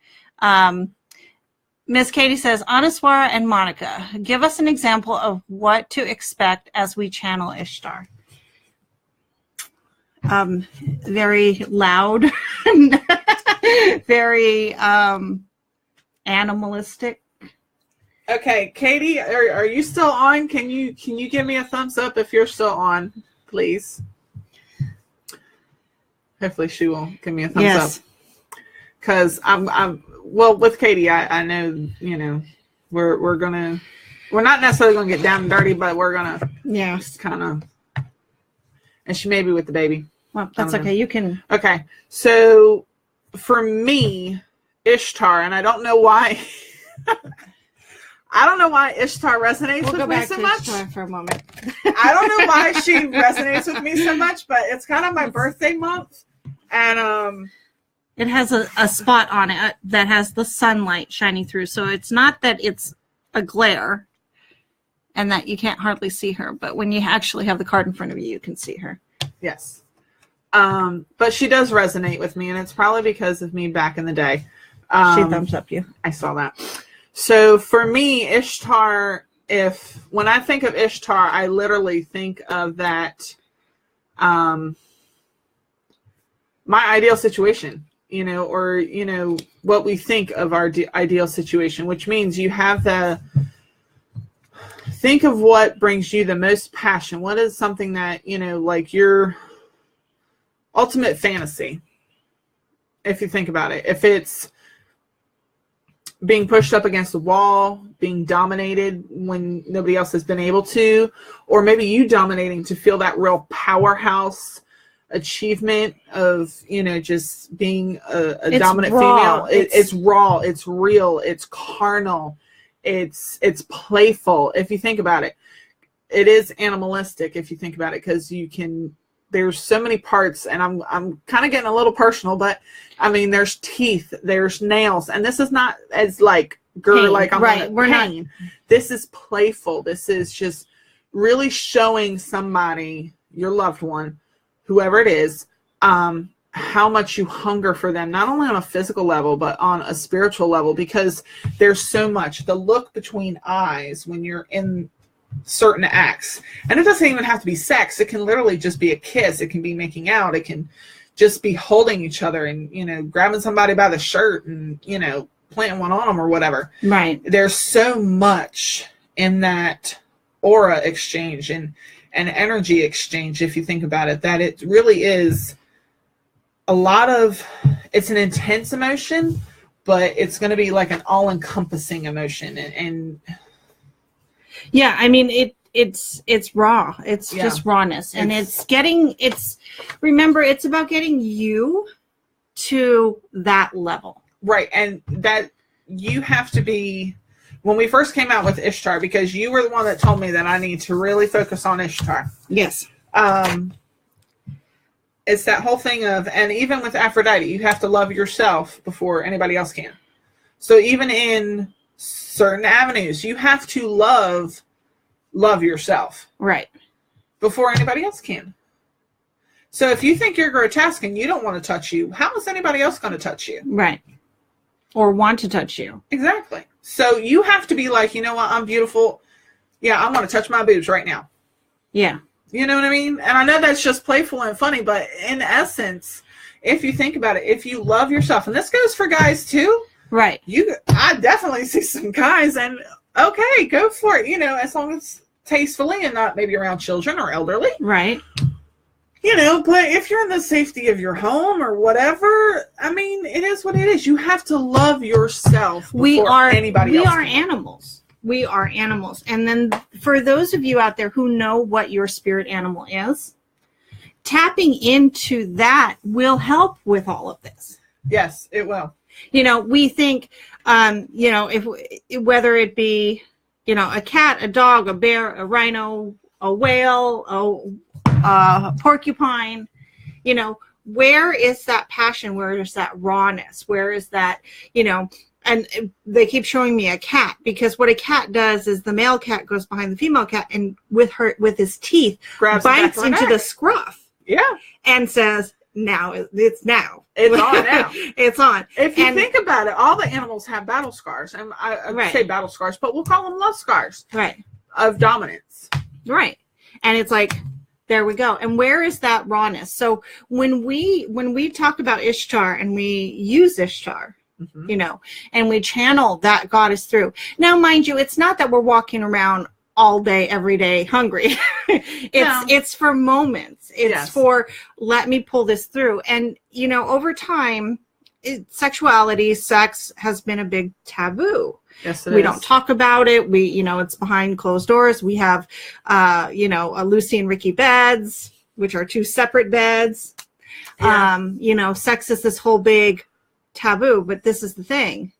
Miss Katie says, Anaswara and Monica, give us an example of what to expect as we channel Ishtar. Very loud, very animalistic. Okay, Katie, are you still on? Can you give me a thumbs up if you're still on, please? Hopefully she will give me a thumbs up. Because I'm well with Katie. I know we're not necessarily gonna get down and dirty, but we're gonna kind of. And she may be with the baby. Well, that's okay. You can. Okay, so for me, Ishtar, and I don't know why. I don't know why Ishtar resonates with me so much. Ishtar for a moment. I don't know why she resonates with me so much, but it's kind of my birthday month, and it has a spot on it that has the sunlight shining through. So it's not that it's a glare and that you can't hardly see her, but when you actually have the card in front of you, you can see her. Yes. But she does resonate with me, and it's probably because of me back in the day. She thumbs up you. I saw that. So for me, Ishtar, when I think of Ishtar, I literally think of that, my ideal situation, or, what we think of our ideal situation, which means you have think of what brings you the most passion. What is something that, like your ultimate fantasy, if you think about it. If it's being pushed up against the wall, being dominated when nobody else has been able to, or maybe you dominating to feel that real powerhouse achievement of, just being a dominant raw. female. It's raw, it's real, it's carnal, it's playful. If you think about it, it is animalistic if you think about it, because there's so many parts, and I'm kind of getting a little personal, but I mean, there's teeth, there's nails, and this is not as like Pain, like I'm right? We're pain. Not. This is playful. This is just really showing somebody, your loved one, whoever it is, how much you hunger for them, not only on a physical level, but on a spiritual level, because there's so much. The look between eyes when you're in certain acts, and it doesn't even have to be sex. It can literally just be a kiss. It can be making out. It can just be holding each other and, you know, grabbing somebody by the shirt and, you know, planting one on them or whatever. Right. There's so much in that aura exchange and energy exchange, if you think about it, that it really is a lot of, it's an intense emotion, but it's going to be like an all-encompassing emotion. And yeah, I mean, it's raw. It's just rawness. And remember, it's about getting you to that level. Right. And that you have to be, when we first came out with Ishtar, because you were the one that told me that I need to really focus on Ishtar. Yes. It's that whole thing of, and even with Aphrodite, you have to love yourself before anybody else can. So even in certain avenues, you have to love yourself. Right. Before anybody else can. So if you think you're grotesque and you don't want to touch you, how is anybody else going to touch you? Right. Or want to touch you. Exactly. So you have to be like, you know what, I'm beautiful. Yeah, I want to touch my boobs right now. Yeah. You know what I mean? And I know that's just playful and funny, but in essence, if you think about it, if you love yourself, and this goes for guys too. Right. I definitely see some guys, and okay, go for it. You know, as long as tastefully and not maybe around children or elderly. Right. You know, but if you're in the safety of your home or whatever, I mean, it is what it is. You have to love yourself before anybody else. We are animals. We are animals. And then for those of you out there who know what your spirit animal is, tapping into that will help with all of this. Yes, it will. You know, we think, you know, whether it be, you know, a cat, a dog, a bear, a rhino, a whale, a porcupine, you know, where is that passion? Where is that rawness? Where is that, you know, and they keep showing me a cat, because what a cat does is the male cat goes behind the female cat and with his teeth bites into the scruff. Yeah. And says, now. It's on now. It's on. If you think about it, all the animals have battle scars. And I say battle scars, but we'll call them love scars. Right. Of dominance. Right. And it's like, there we go. And where is that rawness? So when we talk about Ishtar and we use Ishtar, mm-hmm. you know, and we channel that goddess through. Now, mind you, it's not that we're walking around all day, every day hungry. It's for moments. It's for, let me pull this through. And, you know, over time, sexuality, sex has been a big taboo. Yes, we don't talk about it. You know, it's behind closed doors. We have, you know, a Lucy and Ricky beds, which are two separate beds. Yeah. You know, sex is this whole big taboo, but this is the thing.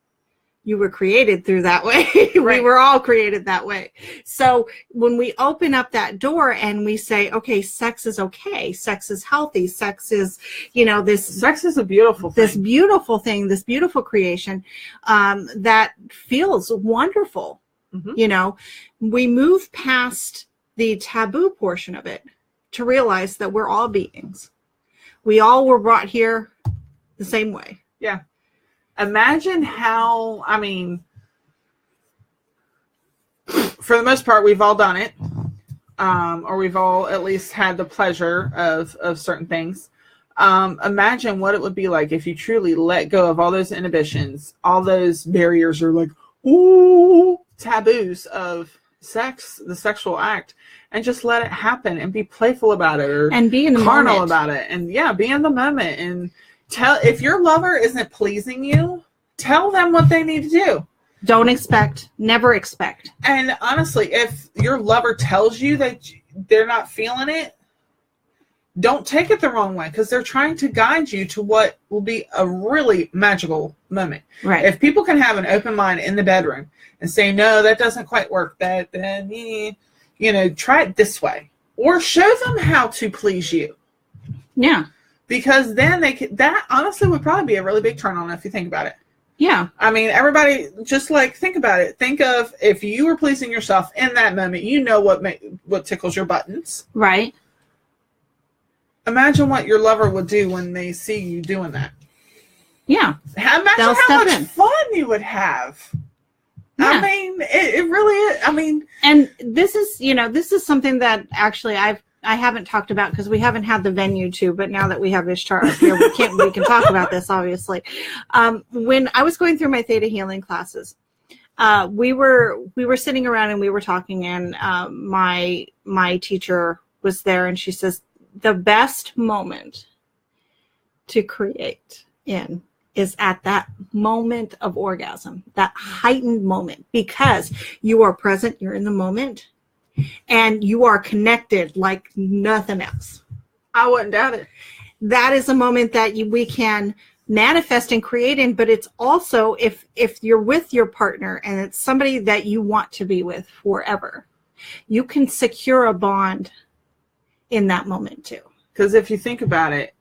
You were created through that way. Right. We were all created that way. So when we open up that door and we say, okay, sex is okay. Sex is healthy. Sex is, you know, this. Sex is a beautiful thing. This beautiful thing, this beautiful creation that feels wonderful. Mm-hmm. You know, we move past the taboo portion of it to realize that we're all beings. We all were brought here the same way. Yeah. Imagine how, I mean, for the most part, we've all done it, or we've all at least had the pleasure of certain things. Imagine what it would be like if you truly let go of all those inhibitions, all those barriers or like, ooh, taboos of sex, the sexual act, and just let it happen and be playful about it, or and be in the carnal moment about it, and be in the moment. And if your lover isn't pleasing you, tell them what they need to do. Don't expect, never expect. And honestly, if your lover tells you that they're not feeling it, don't take it the wrong way, because they're trying to guide you to what will be a really magical moment. Right. If people can have an open mind in the bedroom and say, no, that doesn't quite work, then try it this way, or show them how to please you. Yeah. Because then that honestly would probably be a really big turn on if you think about it. Yeah. I mean, everybody just think about it. Think of if you were pleasing yourself in that moment, what tickles your buttons. Right. Imagine what your lover would do when they see you doing that. Yeah. Imagine how much fun you would have. Yeah. I mean, it really is. I mean, and this is something that actually I haven't talked about because we haven't had the venue to, but now that we have Ishtar up here, we can talk about this, obviously. When I was going through my Theta Healing classes, we were sitting around and we were talking, and my teacher was there, and she says, the best moment to create in is at that moment of orgasm, that heightened moment, because you are present, you're in the moment, and you are connected like nothing else. I wouldn't doubt it. That is a moment that we can manifest and create in, but it's also if you're with your partner and it's somebody that you want to be with forever, you can secure a bond in that moment too. Because if you think about it,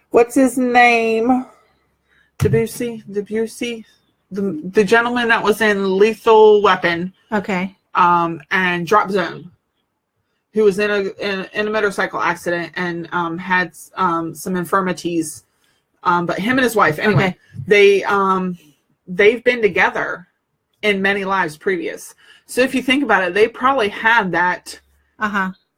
what's his name? Debussy, the gentleman that was in Lethal Weapon. Okay. And Drop Zone, who was in a motorcycle accident and had some infirmities. But him and his wife, anyway, okay. They've been together in many lives previous. So if you think about it, they probably had that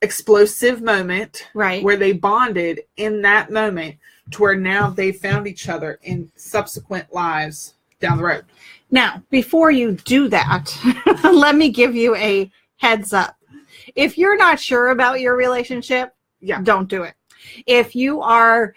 explosive moment, right, where they bonded in that moment, to where now they found each other in subsequent lives down the road. Now, before you do that, let me give you a heads up. If you're not sure about your relationship, don't do it. If you are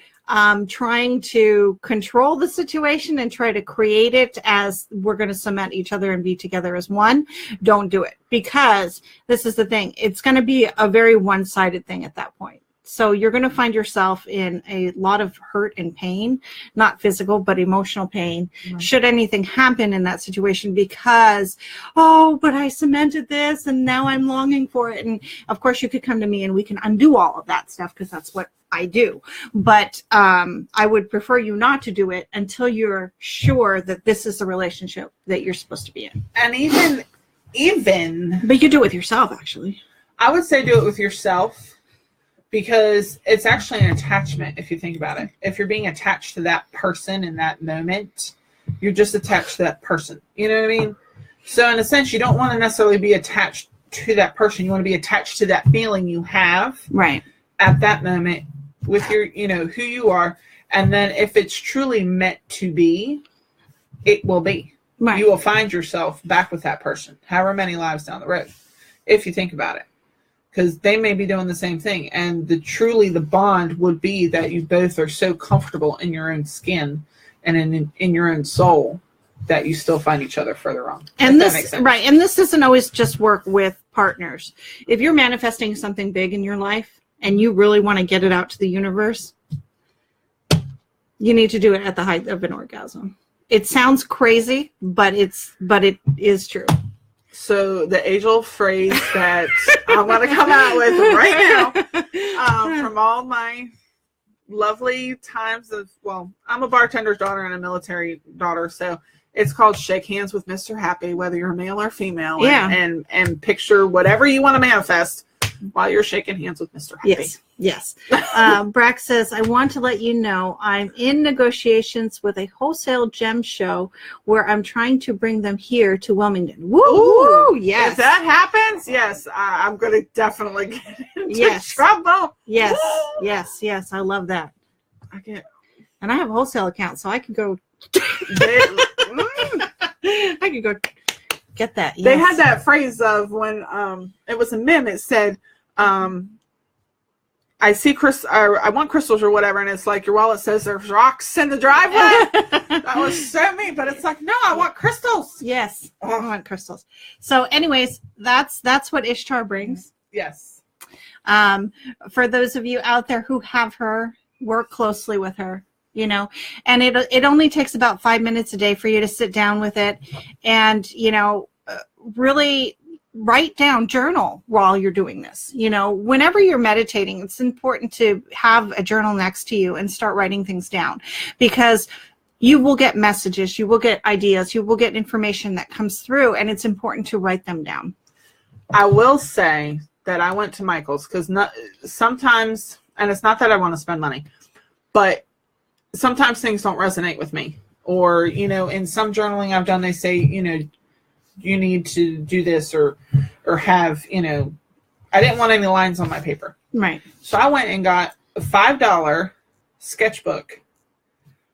trying to control the situation and try to create it as we're going to cement each other and be together as one, don't do it. Because this is the thing. It's going to be a very one-sided thing at that point. So you're going to find yourself in a lot of hurt and pain, not physical, but emotional pain, right, should anything happen in that situation, because, but I cemented this and now I'm longing for it. And of course you could come to me and we can undo all of that stuff, because that's what I do. But I would prefer you not to do it until you're sure that this is the relationship that you're supposed to be in. And even, but you do it with yourself, actually. I would say do it with yourself. Because it's actually an attachment, if you think about it. If you're being attached to that person in that moment, you're just attached to that person. You know what I mean? So in a sense, you don't want to necessarily be attached to that person. You want to be attached to that feeling you have, right, at that moment with your, who you are. And then if it's truly meant to be, it will be. Right. You will find yourself back with that person, however many lives down the road, if you think about it. Because they may be doing the same thing. And the bond would be that you both are so comfortable in your own skin and in your own soul that you still find each other further on. And this, right. And this doesn't always just work with partners. If you're manifesting something big in your life and you really want to get it out to the universe, you need to do it at the height of an orgasm. It sounds crazy, but it is true. So the age-old phrase that I want to come out with right now, from all my lovely times of, I'm a bartender's daughter and a military daughter, so it's called Shake Hands with Mr. Happy, whether you're male or female, and picture whatever you want to manifest while you're shaking hands with Mr. Happy. Yes. Brack says, I want to let you know I'm in negotiations with a wholesale gem show where I'm trying to bring them here to Wilmington. Woo! Yes. If that happens, yes, I'm going to definitely get into trouble. Yes. Woo! Yes. I love that. And I have a wholesale account, so I can go. I can go get that. Yes. They had that phrase of when it was a meme. It said, I want crystals or whatever, and it's like your wallet says there's rocks in the driveway. That was so mean, but it's like, no, I want crystals. Yes, I want crystals. So, anyways, that's what Ishtar brings. Yes. For those of you out there who have her, work closely with her. And it only takes about 5 minutes a day for you to sit down with it, and really write down, journal while you're doing this. You know, whenever you're meditating, it's important to have a journal next to you and start writing things down, because you will get messages, you will get ideas, you will get information that comes through, and it's important to write them down. I will say that I went to Michael's because sometimes, and it's not that I want to spend money, but sometimes things don't resonate with me. Or, you know, in some journaling I've done, they say, you know, you need to do this or have, you know, I didn't want any lines on my paper. Right. So I went and got a $5 sketchbook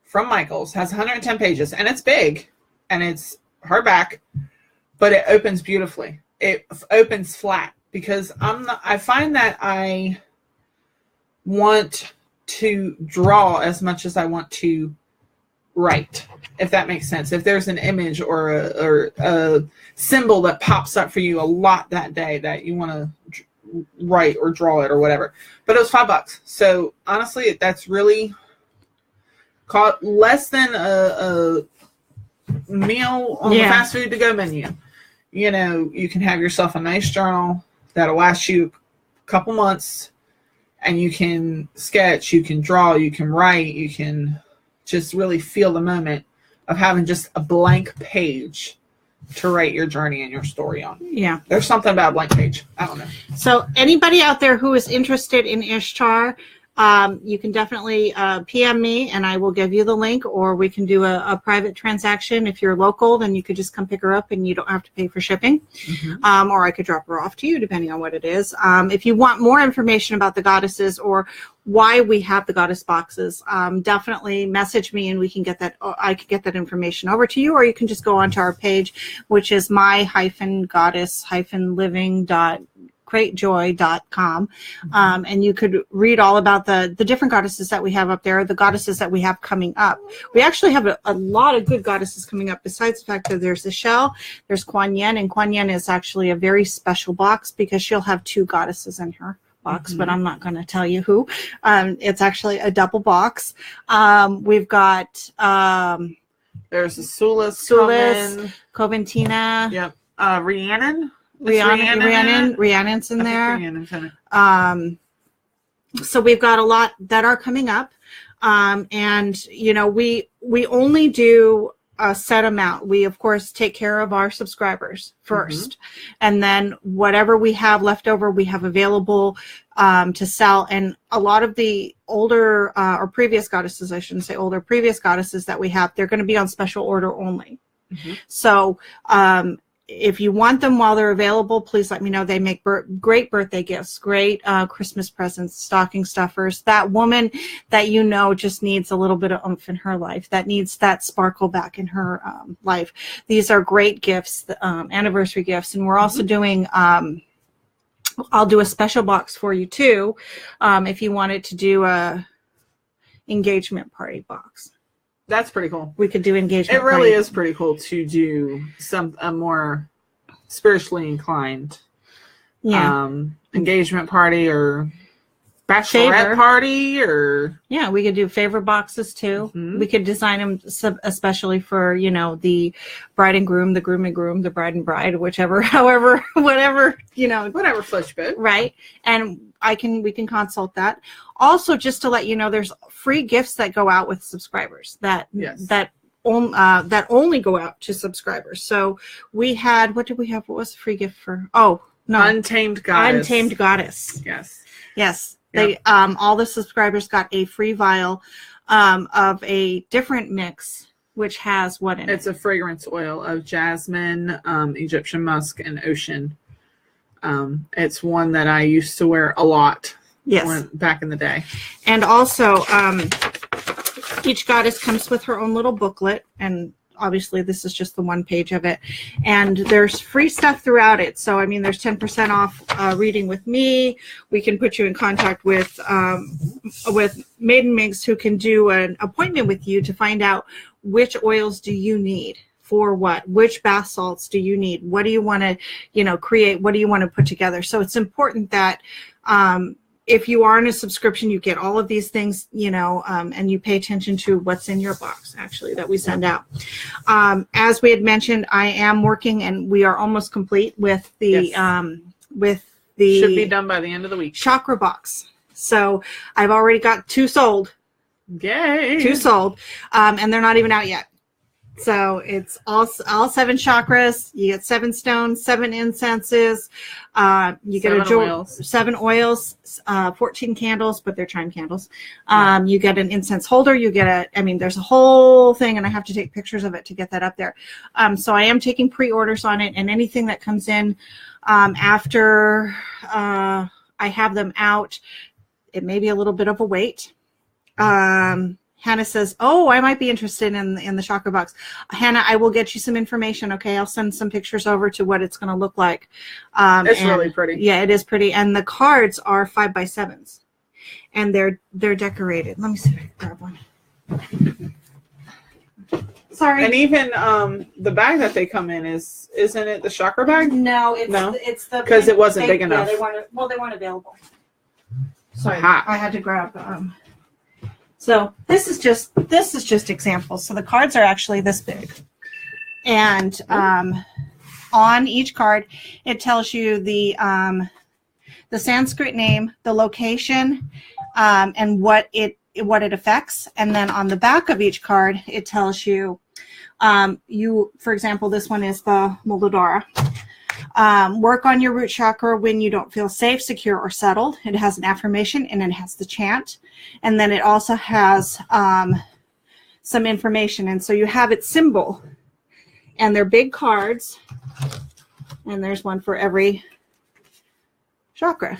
from Michael's. Has 110 pages, and it's big, and it's hardback, but it opens beautifully. It opens flat, because I find that I want to draw as much as I want to write, if that makes sense. If there's an image or a symbol that pops up for you a lot that day that you want to write or draw it or whatever. But it was $5. So honestly, that's really less than a meal on the fast food to go menu. You know, you can have yourself a nice journal that'll last you a couple months, and you can sketch, you can draw, you can write, you can just really feel the moment of having just a blank page to write your journey and your story on. Yeah. There's something about a blank page. I don't know. So anybody out there who is interested in Ishtar, you can definitely PM me, and I will give you the link, or we can do a private transaction. If you're local, then you could just come pick her up and you don't have to pay for shipping. Mm-hmm. Or I could drop her off to you, depending on what it is. If you want more information about the goddesses or why we have the goddess boxes, definitely message me, and we can get that. I can get that information over to you, or you can just go onto our page, which is my-goddess-living.greatjoy.com, and you could read all about the different goddesses that we have up there, the goddesses that we have coming up. We actually have a lot of good goddesses coming up, besides the fact that there's Ishel, there's Kuan Yin, and Kuan Yin is actually a very special box because she'll have 2 goddesses in her box, but I'm not going to tell you who. It's actually a double box. We've got there's a Sulis, Coventina. Yep. Rhiannon. Rhiannon's in there. So we've got a lot that are coming up. And, you know, we only do a set amount. We, of course, take care of our subscribers first. And then whatever we have left over, we have available to sell. And a lot of the older or previous goddesses, I shouldn't say older, previous goddesses that we have, they're going to be on special order only. So if you want them while they're available, please let me know. They make great birthday gifts, great Christmas presents, stocking stuffers. That woman that you know just needs a little bit of oomph in her life, that needs that sparkle back in her life. These are great gifts, anniversary gifts. And we're also doing, I'll do a special box for you too, if you wanted to do a engagement party box. That's pretty cool. We could do engagement. It really is pretty cool to do a more spiritually inclined engagement party or bachelorette party, or we could do favor boxes too. We could design them especially for, you know, the bride and groom, the groom and groom, the bride and bride, whatever floats your boat, right? And we can consult that. Also, just to let you know, there's free gifts that go out with subscribers that only go out to subscribers. So we had, what did we have? What was the free gift for? Oh, no. Untamed Goddess. Untamed Goddess. Yes. Yes. They all the subscribers got a free vial of a different mix, which has what in it? It's a fragrance oil of jasmine, Egyptian musk, and ocean. It's one that I used to wear a lot. Yes. Back in the day. And also, each goddess comes with her own little booklet, and obviously this is just the one page of it. And there's free stuff throughout it. So, I mean, there's 10% off reading with me. We can put you in contact with Maiden Minx, who can do an appointment with you to find out which oils do you need. For what? Which bath salts do you need? What do you want to, create? What do you want to put together? So it's important that if you are in a subscription, you get all of these things, you know, and you pay attention to what's in your box, actually, that we send out. As we had mentioned, I am working, and we are almost complete with the should be done by the end of the week. Chakra box. So I've already got 2 sold. Yay! 2 sold, and they're not even out yet. So it's all 7 chakras. You get 7 stones, 7 incenses. You get 7 oils, 14 candles, but they're chime candles. You get an incense holder. You get there's a whole thing, and I have to take pictures of it to get that up there. So I am taking pre-orders on it, and anything that comes in after I have them out, it may be a little bit of a wait. Hannah says, "Oh, I might be interested in the chakra box." Hannah, I will get you some information. Okay, I'll send some pictures over to what it's going to look like. It's really pretty. Yeah, it is pretty, and the cards are 5x7s, and they're decorated. Let me see if I can grab one. Sorry. And even the bag that they come in isn't it the chakra bag? No, it's the because it wasn't big enough. Yeah, they weren't available. Sorry, Aha. I had to grab. So this is just examples. So the cards are actually this big, and on each card it tells you the Sanskrit name, the location, and what it affects. And then on the back of each card it tells you, for example, this one is the Muladhara. Work on your root chakra when you don't feel safe, secure, or settled. It has an affirmation, and it has the chant. And then it also has some information. And so you have its symbol. And they're big cards. And there's one for every chakra.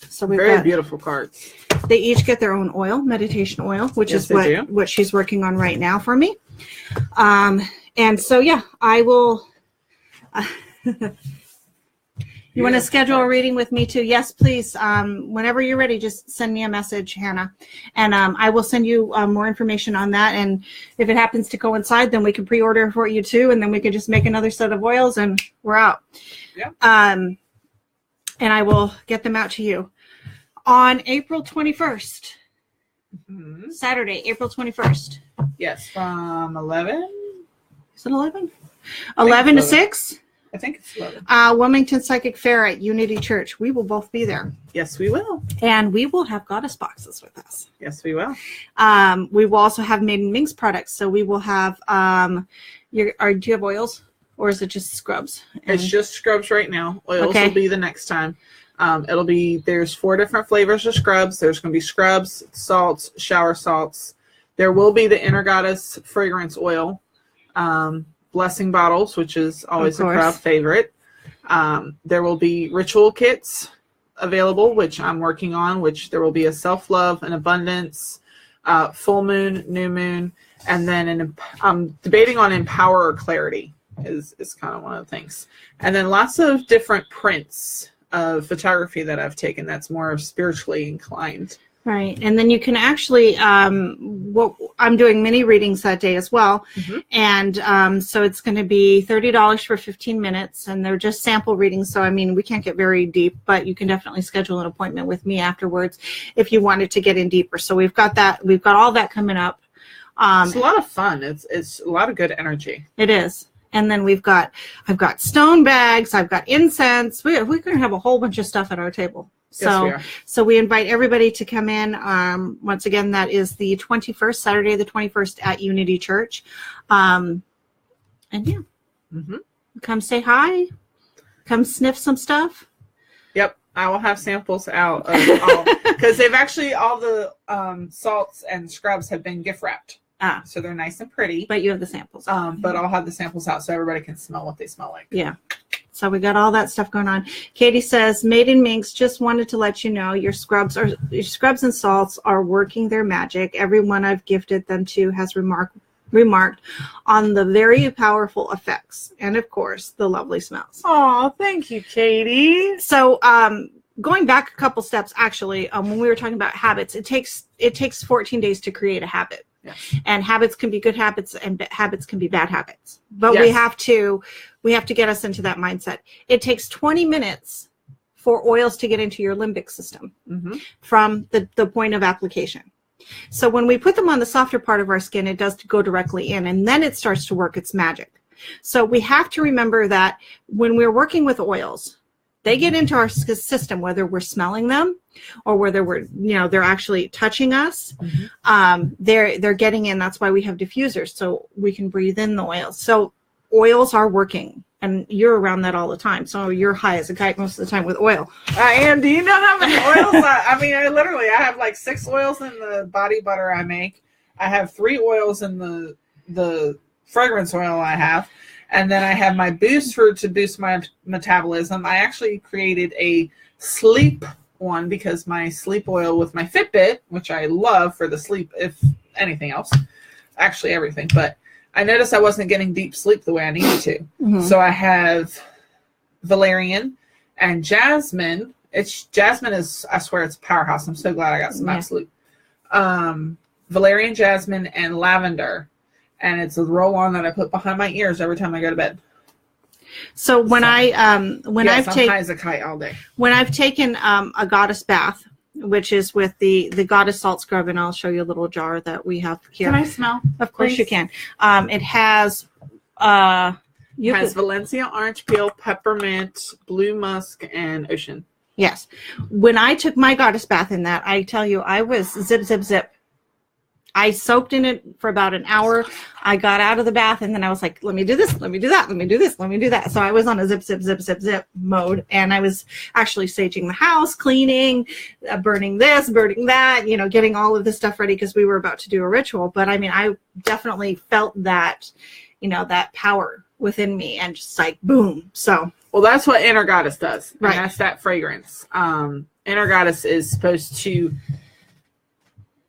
So we've very got beautiful cards. They each get their own oil, meditation oil, which is what she's working on right now for me. And so, yeah, I will... You want to schedule a reading with me too? Yes, please. Whenever you're ready, just send me a message, Hannah, and I will send you more information on that. And if it happens to coincide, then we can pre-order for you too, and then we can just make another set of oils, and we're out. Yeah. And I will get them out to you on April 21st, Saturday, April 21st. Yes, from 11. Is it 11? 11 to 6? I think it's 11. Wilmington Psychic Fair at Unity Church. We will both be there. Yes, we will. And we will have goddess boxes with us. Yes, we will. We will also have Maiden Minx products. So we will have, do you have oils? Or is it just scrubs? It's just scrubs right now. Oils will be the next time. There's 4 different flavors of scrubs. There's going to be scrubs, salts, shower salts. There will be the Inner Goddess fragrance oil. Blessing bottles, which is always a crowd favorite. There will be ritual kits available, which I'm working on, which there will be a self-love and abundance, full moon, new moon, and then I'm debating on empower or clarity is kind of one of the things. And then lots of different prints of photography that I've taken that's more spiritually inclined. Right. And then you can actually, I'm doing mini readings that day as well. And so it's going to be $30 for 15 minutes, and they're just sample readings. So, I mean, we can't get very deep, but you can definitely schedule an appointment with me afterwards if you wanted to get in deeper. So we've got that. We've got all that coming up. It's a lot of fun. It's a lot of good energy. It is. And then I've got stone bags. I've got incense. We're going to have a whole bunch of stuff at our table. So we invite everybody to come in. Once again, that is the 21st, Saturday the 21st at Unity Church. And yeah, come say hi. Come sniff some stuff. Yep, I will have samples out of all, because they've actually, all the salts and scrubs have been gift wrapped. So they're nice and pretty. But you have the samples. But I'll have the samples out so everybody can smell what they smell like. Yeah. So we got all that stuff going on. Katie says, Maiden Minx, just wanted to let you know your scrubs and salts are working their magic. Everyone I've gifted them to has remarked on the very powerful effects and, of course, the lovely smells. Oh, thank you, Katie. So going back a couple steps, actually, when we were talking about habits, it takes 14 days to create a habit. Yes. And habits can be good habits, and habits can be bad habits. But we have to get us into that mindset. It takes 20 minutes for oils to get into your limbic system from the point of application. So when we put them on the softer part of our skin, it does go directly in, and then it starts to work its magic. So we have to remember that when we're working with oils, they get into our system, whether we're smelling them or whether we're, they're actually touching us. They're getting in. That's why we have diffusers, so we can breathe in the oils. So oils are working, and you're around that all the time. So you're high as a kite most of the time with oil. I am. Do you know how many oils? I have like 6 oils in the body butter I make. I have 3 oils in the fragrance oil I have. And then I have my boost to boost my metabolism. I actually created a sleep one because my sleep oil with my Fitbit, which I love for the sleep, if anything else, actually everything. But I noticed I wasn't getting deep sleep the way I needed to. So I have valerian and jasmine. Jasmine is, I swear, it's a powerhouse. I'm so glad I got some sleep. Valerian, jasmine, and lavender. And it's a roll-on that I put behind my ears every time I go to bed. So I've taken high as a kite all day. When I've taken a goddess bath, which is with the goddess salt scrub, and I'll show you a little jar that we have here. Can I smell? Of course you can. It has Valencia orange peel, peppermint, blue musk, and ocean. Yes. When I took my goddess bath in that, I tell you, I was zip, zip, zip. I soaked in it for about an hour. I got out of the bath, and then I was like, let me do this, let me do that, let me do this, let me do that. So I was on a zip, zip, zip, zip, zip mode, and I was actually saging the house, cleaning, burning this, burning that, getting all of this stuff ready because we were about to do a ritual. But I mean, I definitely felt that, that power within me, and just like, boom. So. Well, that's what Inner Goddess does. Right. And that's that fragrance. Inner Goddess is supposed to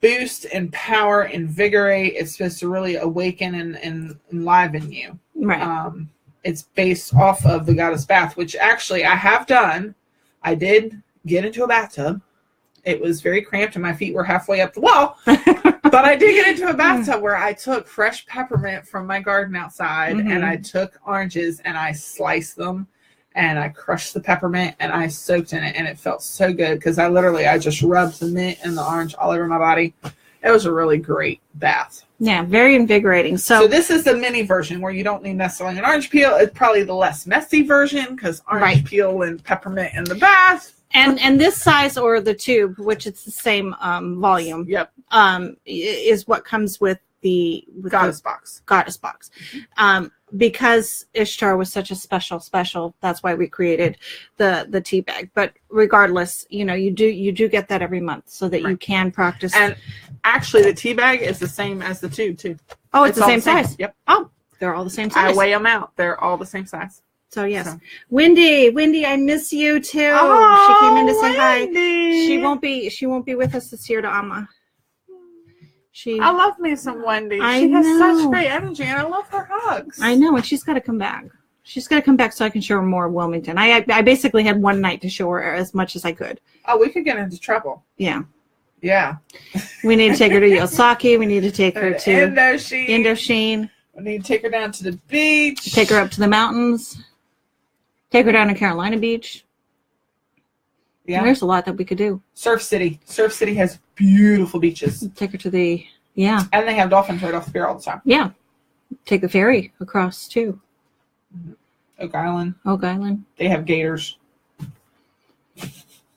boost, empower, invigorate. It's supposed to really awaken and enliven you. Right. It's based off of the goddess bath, which actually I have done. I did get into a bathtub. It was very cramped and my feet were halfway up the wall. But I did get into a bathtub where I took fresh peppermint from my garden outside and I took oranges and I sliced them and I crushed the peppermint and I soaked in it, and it felt so good because I just rubbed the mint and the orange all over my body. It was a really great bath. Yeah, very invigorating. So this is the mini version where you don't need necessarily an orange peel. It's probably the less messy version because orange peel and peppermint in the bath. And this size, or the tube, which it's the same volume. Yep. Is what comes with the goddess box. Goddess box. Because Ishtar was such a special, that's why we created the tea bag. But regardless, you do get that every month so that you can practice. And actually, the tea bag is the same as the tube too. Oh, it's the same size. Yep. Oh, they're all the same size. I weigh them out. They're all the same size. So yes, Wendy, I miss you too. Oh, she came in to say Wendy. hi. She won't be with us this year to Amma. I love me some Wendy. I She has know. such great energy, and I love her hugs. I know, and she's got to come back. She's got to come back so I can show her more of Wilmington. I basically had one night to show her as much as I could. Oh, we could get into trouble. Yeah. Yeah. We need to take her to Yosaki. We need to take her to Indochine. We need to take her down to the beach. Take her up to the mountains. Take her down to Carolina Beach. Yeah. And there's a lot that we could do. Surf City. Surf City has beautiful beaches. Take her to And they have dolphins right off the pier all the time. Yeah. Take the ferry across too. Oak Island. They have gators.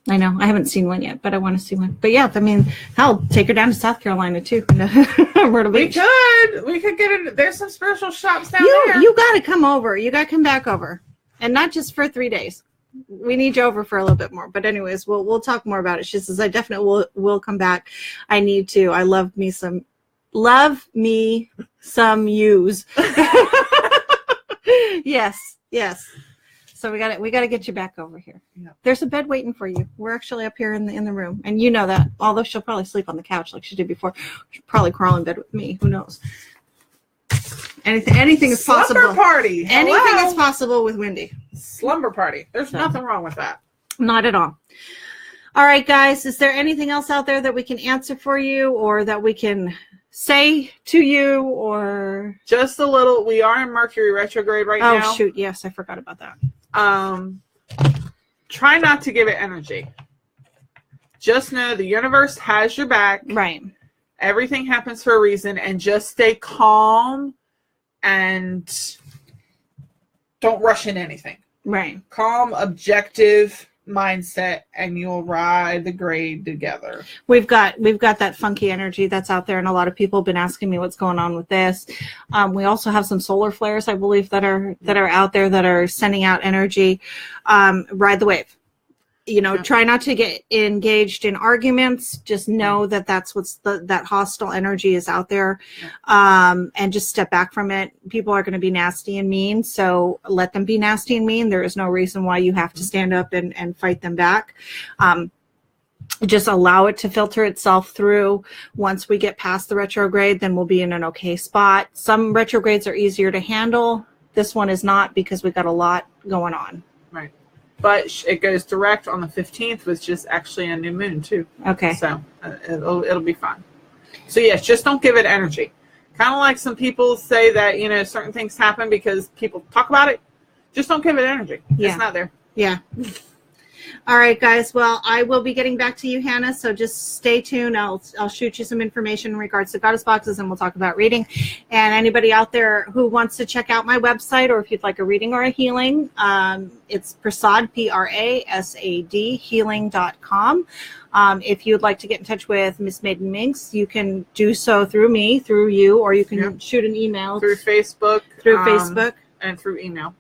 I know. I haven't seen one yet, but I want to see one. But yeah, I mean, I'll take her down to South Carolina too. Myrtle Beach. We could get in. There's some spiritual shops down there. You got to come over. You got to come back over. And not just for 3 days. We need you over for a little bit more. But anyways, we'll talk more about it. She says, I definitely will come back. I need to. I love me some yous. Yes. So we got to get you back over here. Yeah. There's a bed waiting for you. We're actually up here in the room, and you know that. Although she'll probably sleep on the couch like she did before, she'll probably crawl in bed with me. Who knows? Anything is possible. Slumber party. Hello. Anything is possible with Wendy. Slumber party. There's nothing wrong with that. Not at all. All right, guys. Is there anything else out there that we can answer for you, or that we can say to you, or just a little? We are in Mercury retrograde right now. Oh shoot! Yes, I forgot about that. try not to give it energy. Just know the universe has your back. Right. Everything happens for a reason, and just stay calm and don't rush in anything. Right. Calm, objective mindset, and you'll ride the grade together. We've got that funky energy that's out there, and a lot of people have been asking me what's going on with this. We also have some solar flares, I believe, that are out there that are sending out energy. Ride the wave. Try not to get engaged in arguments. Just know that that's that hostile energy is out there, and just step back from it. People are going to be nasty and mean, so let them be nasty and mean. There is no reason why you have to stand up and fight them back. Just allow it to filter itself through. Once we get past the retrograde, then we'll be in an okay spot. Some retrogrades are easier to handle. This one is not, because we've got a lot going on. Right. But it goes direct on the 15th, which is actually a new moon too. Okay. So it'll be fun. So yes, just don't give it energy. Kind of like some people say that, certain things happen because people talk about it. Just don't give it energy. Yeah. It's not there. Yeah. All right, guys. Well, I will be getting back to you, Hannah. So just stay tuned. I'll shoot you some information in regards to Goddess Boxes, and we'll talk about reading. And anybody out there who wants to check out my website, or if you'd like a reading or a healing, it's Prasad, Prasad, healing.com. If you'd like to get in touch with Miss Maiden Minx, you can do so through me, through you, or you can shoot an email through Facebook, and through email.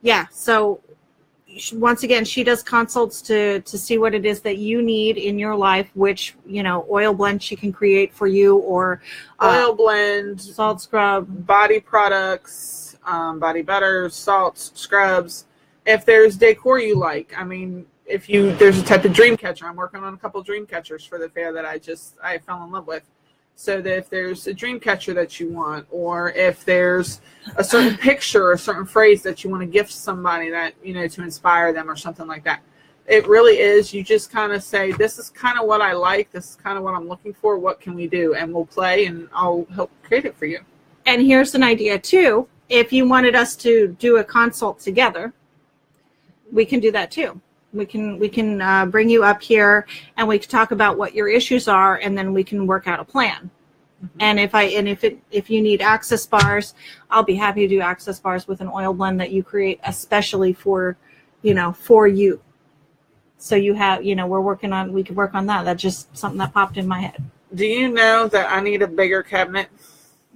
Yeah, so once again, she does consults to see what it is that you need in your life, which, oil blend she can create for you, or oil blend, salt scrub, body products, body butters, salts, scrubs. If there's decor you like, there's a type of dream catcher. I'm working on a couple dream catchers for the fair that I fell in love with. So that if there's a dream catcher that you want, or if there's a certain picture or a certain phrase that you want to gift somebody that, to inspire them or something like that. It really is. You just kind of say, this is kind of what I like. This is kind of what I'm looking for. What can we do? And we'll play, and I'll help create it for you. And here's an idea too. If you wanted us to do a consult together, we can do that too. We can bring you up here, and we can talk about what your issues are, and then we can work out a plan. Mm-hmm. And if you need access bars, I'll be happy to do access bars with an oil blend that you create especially for you. So you have, we could work on that. That's just something that popped in my head. Do you know that I need a bigger cabinet?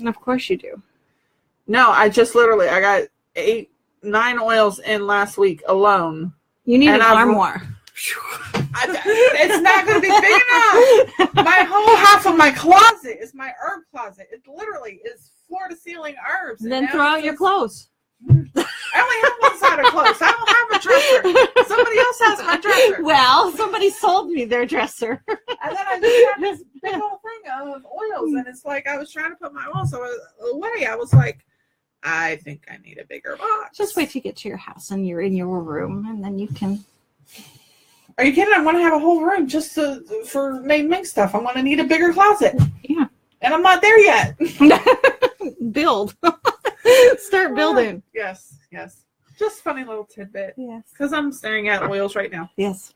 Of course you do. No, I got 9 oils in last week alone. You need an armoire. It's not going to be big enough. My whole half of my closet is my herb closet. It literally is floor to ceiling herbs. And then throw out your clothes. I only have one side of clothes. I don't have a dresser. Somebody else has my dresser. Well, somebody sold me their dresser. And then I just have this big old thing of oils, and it's like I was trying to put my oils away. I was like, I think I need a bigger box. Just wait till you get to your house and you're in your room, and then you can. Are you kidding? I want to have a whole room just for Maiden Minx stuff. I'm going to need a bigger closet. Yeah. And I'm not there yet. Build. Start building. Yes. Just funny little tidbit. Yes. Because I'm staring at oils right now. Yes.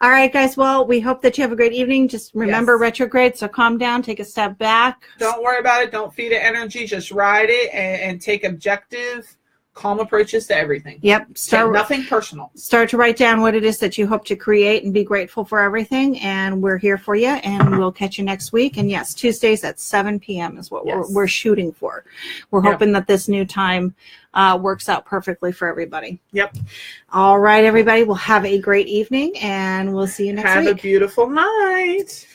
All right, guys. Well, we hope that you have a great evening. Just remember retrograde, so calm down, take a step back. Don't worry about it. Don't feed it energy. Just ride it and take objective, calm approaches to everything. Yep. Nothing personal. Start to write down what it is that you hope to create and be grateful for everything. And we're here for you, and we'll catch you next week. And yes, Tuesdays at 7 p.m. is what we're shooting for. We're hoping that this new time works out perfectly for everybody. Yep. All right, everybody. We'll have a great evening, and we'll see you next week. Have a beautiful night.